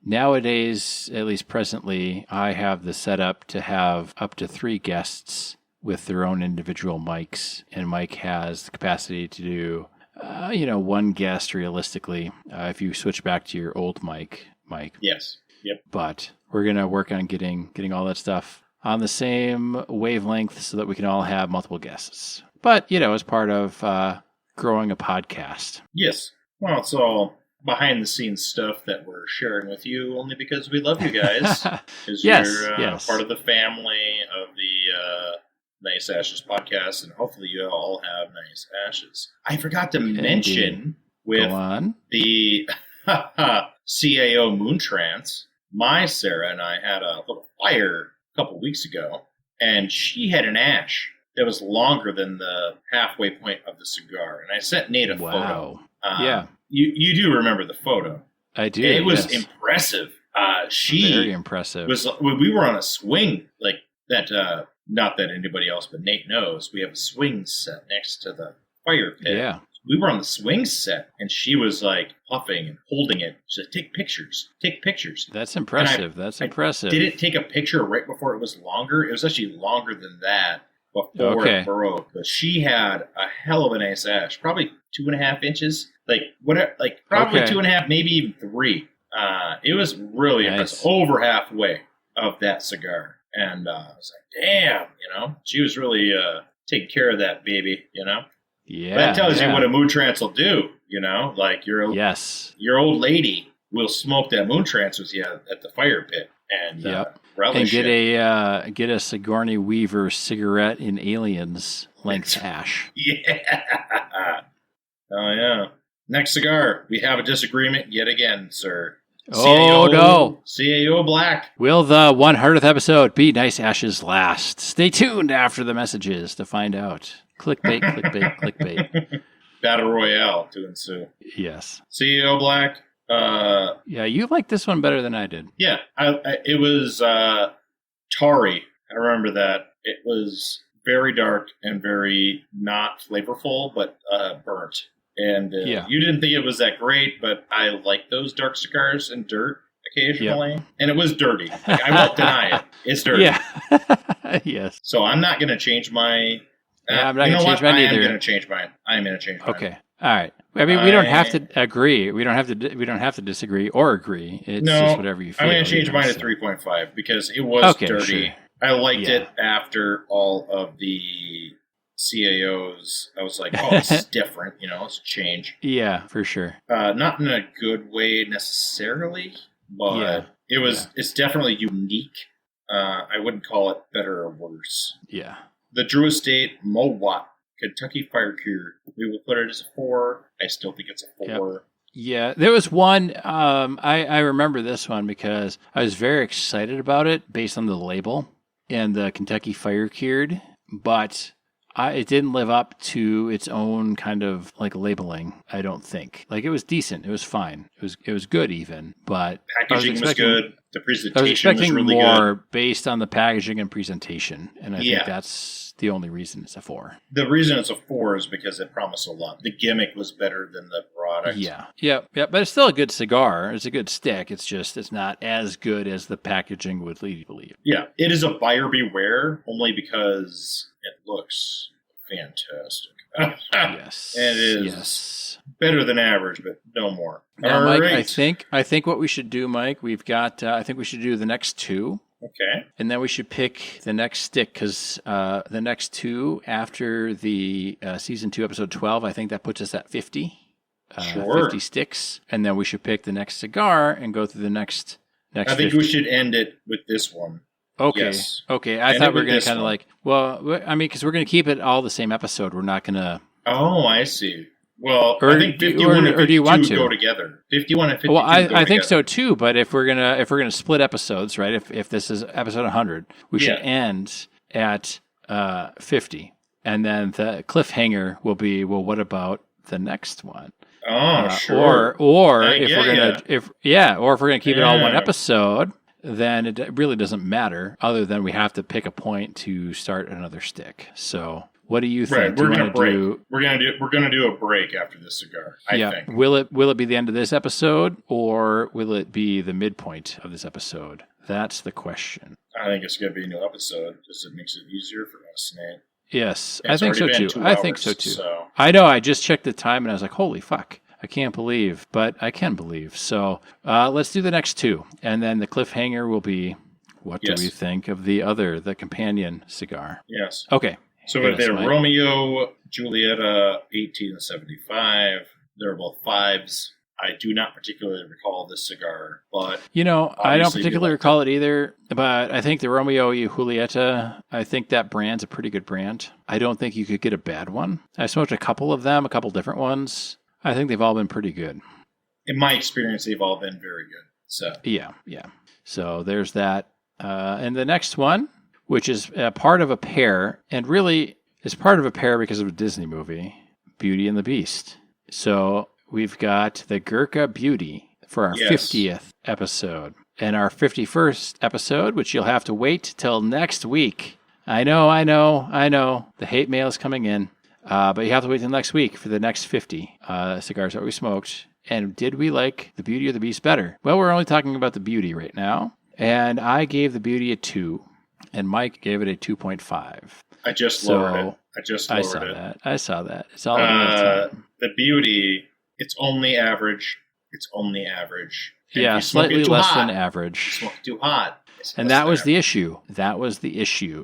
nowadays, at least presently, I have the setup to have up to 3 guests with their own individual mics, and Mike has the capacity to do, 1 guest realistically, if you switch back to your old mic, Mike. Yes. Yep. But we're going to work on getting all that stuff on the same wavelength so that we can all have multiple guests. But, as part of growing a podcast. Yes. Well, it's all behind the scenes stuff that we're sharing with you only because we love you guys. Because you're part of the family of the Nice Ashes podcast, and hopefully you all have nice ashes. I forgot to mention with the CAO Moontrance, my Sarah and I had a little fire a couple weeks ago, and she had an ash that was longer than the halfway point of the cigar. And I sent Nate a photo. You do remember the photo. I do. It was impressive. Very impressive. We were on a swing like that. Not that anybody else but Nate knows. We have a swing set next to the fire pit. Yeah. We were on the swing set, and she was like puffing and holding it. She said, "Take pictures. That's impressive. I didn't take a picture right before it was longer. It was actually longer than that before it broke. But she had a hell of a nice ash, probably 2.5 inches, probably 2.5, maybe even 3. It was really impressive, over halfway of that cigar, and I was like, damn, she was really taking care of that baby, Yeah, that tells you what a Moontrance will do, like your old lady will smoke that Moontrance with you at the fire pit and relish and get a Sigourney Weaver cigarette in Aliens length ash. Yeah. Oh yeah. Next cigar, we have a disagreement yet again, sir. Oh no! CAO Black. Will the 100th episode be Nice Ashes last? Stay tuned after the messages to find out. Clickbait, clickbait, clickbait. Battle Royale to ensue. Yes. CAO Black. Yeah, you liked this one better than I did. Yeah, it was tarry. I remember that. It was very dark and very not flavorful, but burnt. And you didn't think it was that great, but I like those dark cigars and dirt occasionally. Yep. And it was dirty. Like, I won't deny it. It's dirty. Yeah. Yes. So I'm not going to change my... I'm not going to change mine either. I am going to change mine. Okay. All right. I mean, we don't have to agree. We don't have to disagree or agree. It's just whatever you feel. I'm going to change mine to 3.5 because it was dirty. Sure. I liked it after all of the CAOs. I was like, oh, this is different. It's a change. Yeah, for sure. Not in a good way necessarily, but it's definitely unique. I wouldn't call it better or worse. Yeah. The Drew Estate Mowat Kentucky Fire Cured. We will put it as a 4. I still think it's a 4. Yep. Yeah, there was one. I remember this one because I was very excited about it based on the label and the Kentucky Fire Cured, but it didn't live up to its own kind of like labeling. I don't think. Like, it was decent. It was fine. It was good even, but packaging was good. The presentation I was expecting was really more good. Based on the packaging and presentation, and I think that's the only reason it's a 4. The reason it's a 4 is because it promised a lot. The gimmick was better than the product. Yeah. But it's still a good cigar. It's a good stick. It's just it's not as good as the packaging would lead you to believe. Yeah, it is a buyer beware only because it looks fantastic. Yes, and it is better than average, but no more. Now, all Mike, right. I think what we should do, Mike, we've got. I think we should do the next 2. Okay. And then we should pick the next stick because the next 2 after the season 2, episode 12, I think that puts us at 50. Sure. 50 sticks, and then we should pick the next cigar and go through the next. I think 50. we should end it with this one. Okay. Yes. Okay. I thought we were going to kind of like, because we're going to keep it all the same episode. We're not going to. Oh, I see. Well, I think 51 and 52 go together. 51 and 52 Well, I together. think so too. But if we're gonna split episodes, right? If this is episode 100, we should end at 50, and then the cliffhanger will be, well, what about the next one? Oh, sure. Or if we're gonna keep it all one episode, then it really doesn't matter. Other than we have to pick a point to start another stick. So. What do you think? Right, we're gonna break. We're gonna do a break after this cigar. I think. Will it be the end of this episode, or will it be the midpoint of this episode? That's the question. I think it's gonna be a new episode because it makes it easier for us, Nate. Yes, I think so too. I think so too. So. I know. I just checked the time and I was like, "Holy fuck! I can't believe," but I can believe. So let's do the next 2, and then the cliffhanger will be, what do we think of the companion cigar? Yes. Okay. So with their Romeo Julieta 1875, they're both 5s. I do not particularly recall this cigar, but I don't particularly recall it either. But I think the Romeo y Julieta, I think that brand's a pretty good brand. I don't think you could get a bad one. I smoked a couple of them, a couple different ones. I think they've all been pretty good. In my experience, they've all been very good. So yeah. So there's that, and the next one, which is part of a pair, and really is part of a pair because of a Disney movie, Beauty and the Beast. So we've got the Gurkha Beauty for our 50th episode. And our 51st episode, which you'll have to wait till next week. I know. The hate mail is coming in. But you have to wait till next week for the next 50 cigars that we smoked. And did we like the Beauty or the Beast better? Well, we're only talking about the Beauty right now. And I gave the Beauty a 2. And Mike gave it a 2.5. I just lowered it. I saw that. It's all about the Beauty. It's only average. And slightly less than average. You smoke it too hot. And that was the issue.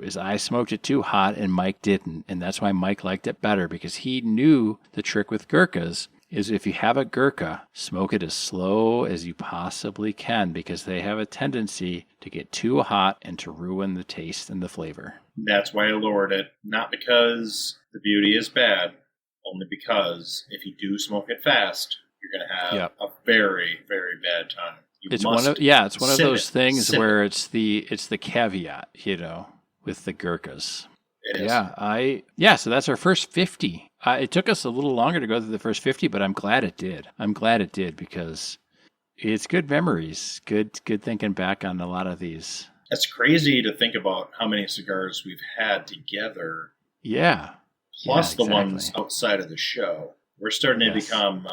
Is I smoked it too hot and Mike didn't. And that's why Mike liked it better, because he knew the trick with Gurkhas is if you have a Gurkha, smoke it as slow as you possibly can, because they have a tendency to get too hot and to ruin the taste and the flavor. That's why I lowered it. Not because the Beauty is bad, only because if you do smoke it fast, you're going to have a very, very bad time. It's one of those things where it's the caveat, with the Gurkhas. It is. So that's our first 50. It took us a little longer to go through the first 50, but I'm glad it did. Because it's good memories. Good thinking back on a lot of these. It's crazy to think about how many cigars we've had together. Yeah. Plus the ones outside of the show. We're starting to Yes. become,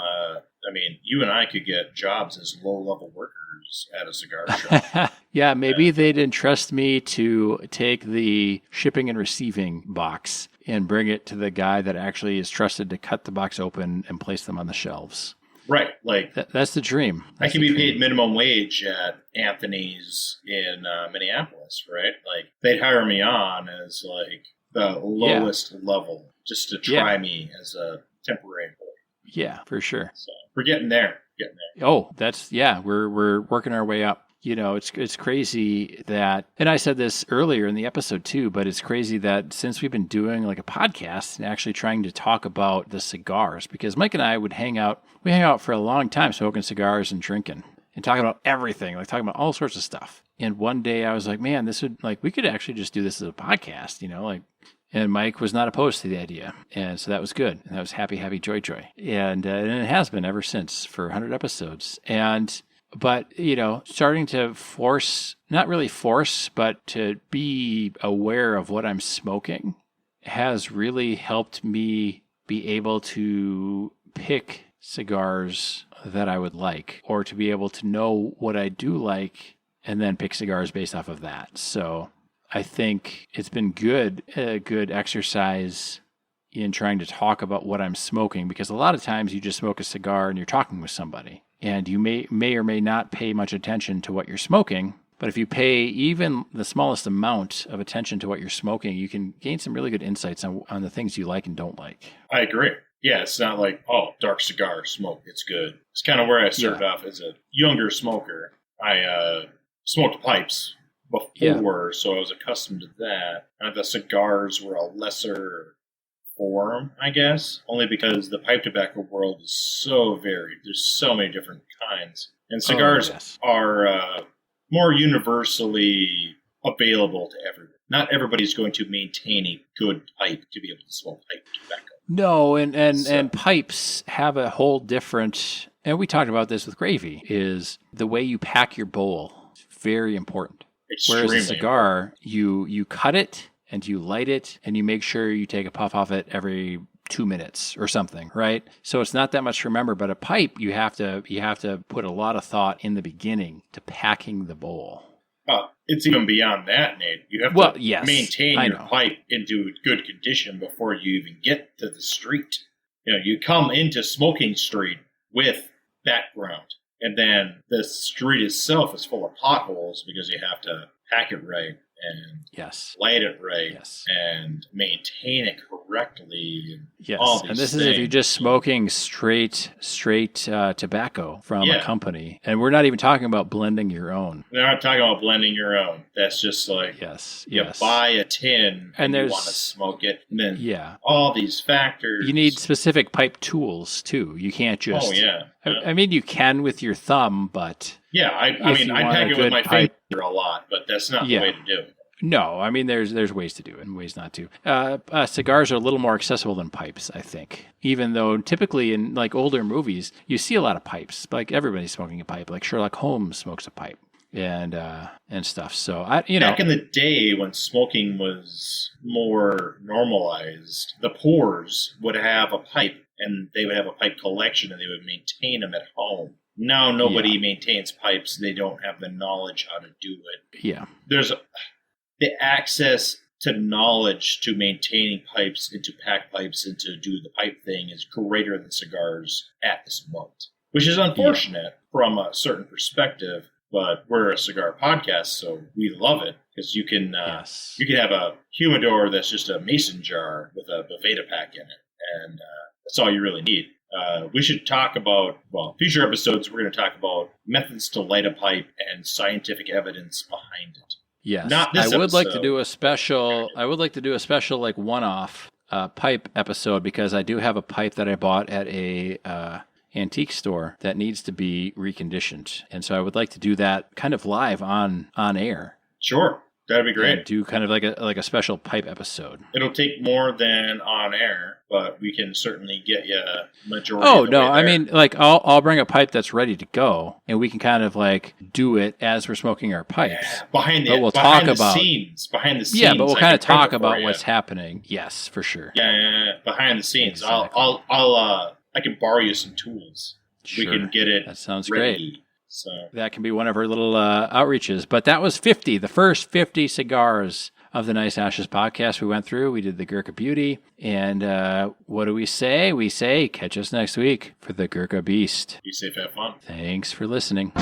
you and I could get jobs as low-level workers at a cigar shop. Yeah, maybe they didn't trust me to take the shipping and receiving box and bring it to the guy that actually is trusted to cut the box open and place them on the shelves. Right. Like that's the dream. I can be paid minimum wage at Anthony's in Minneapolis, right? Like they'd hire me on as like the lowest level just to try me as a temporary employee. Yeah, for sure. So we're getting there. Oh, we're working our way up. You know, it's crazy that, and I said this earlier in the episode too, but it's crazy that since we've been doing like a podcast and actually trying to talk about the cigars, because Mike and I would hang out for a long time smoking cigars and drinking and talking about everything, like talking about all sorts of stuff. And one day I was like, man, we could actually just do this as a podcast, you know, like, and Mike was not opposed to the idea. And so that was good. And that was happy, joy. And it has been ever since for 100 episodes. But, you know, starting to not really force, but to be aware of what I'm smoking has really helped me be able to pick cigars that I would like, or to be able to know what I do like and then pick cigars based off of that. So I think it's been a good exercise in trying to talk about what I'm smoking, because a lot of times you just smoke a cigar and you're talking with somebody. And you may or may not pay much attention to what you're smoking. But if you pay even the smallest amount of attention to what you're smoking, you can gain some really good insights on the things you like and don't like. I agree. Yeah, it's not like, dark cigar smoke, it's good. It's kind of where I started off as a younger smoker. I smoked pipes before, so I was accustomed to that. And the cigars were a lesser form, I guess, only because the pipe tobacco world is so varied. There's so many different kinds. And cigars are more universally available to everyone. Not everybody's going to maintain a good pipe to be able to smoke pipe tobacco. No, and pipes have a whole different, and we talked about this with gravy, is the way you pack your bowl. It's very important. Extremely Whereas a cigar, you cut it, and you light it, and you make sure you take a puff off it every 2 minutes or something, right? So it's not that much to remember, but a pipe, you have to put a lot of thought in the beginning to packing the bowl. It's even beyond that, Nate. You have to maintain your pipe into good condition before you even get to the street. You know, you come into Smoking Street with background, and then the street itself is full of potholes because you have to pack it right and light it right and maintain it correctly. And all these and this things. is if you're just smoking straight tobacco from a company. And we're not even talking about blending your own. We're not talking about blending your own. That's just like you buy a tin and you want to smoke it. And then all these factors. You need specific pipe tools too. You can't just... I mean, you can with your thumb, but... Yeah, I pack it with my finger a lot, but that's not the way to do it. No, I mean, there's ways to do it and ways not to. Cigars are a little more accessible than pipes, I think. Even though typically in like older movies, you see a lot of pipes. Like everybody's smoking a pipe. Like Sherlock Holmes smokes a pipe and stuff. So back in the day when smoking was more normalized, the poors would have a pipe and they would have a pipe collection and they would maintain them at home. Now nobody maintains pipes. They don't have the knowledge how to do it. Yeah. There's the access to knowledge to maintaining pipes and to pack pipes and to do the pipe thing is greater than cigars at this moment, which is unfortunate from a certain perspective. But we're a cigar podcast, so we love it because you can have a humidor that's just a mason jar with a Boveda pack in it, and that's all you really need. We should talk about, future episodes, we're going to talk about methods to light a pipe and scientific evidence behind it. Yes. Not this I would like to do a special like one-off pipe episode, because I do have a pipe that I bought at a antique store that needs to be reconditioned. And so I would like to do that kind of live on air. Sure. That'd be great. And do kind of like a special pipe episode. It'll take more than on air, but we can certainly get you a majority. Oh, of the way no. there. I mean, like I'll bring a pipe that's ready to go, and we can kind of like do it as we're smoking our pipes. Yeah, behind the scenes. Yeah, but we'll kind of talk about what's happening. Yes, for sure. Yeah. Behind the scenes. Exactly. I'll I can borrow you some tools. Sure. We can get it. That sounds ready. great. So that can be one of our little outreaches. But that was 50, the first 50 cigars of the Nice Ashes podcast we went through. We did the Gurkha Beauty. And what do we say? We say, catch us next week for the Gurkha Beast. Be safe, have fun. Thanks for listening.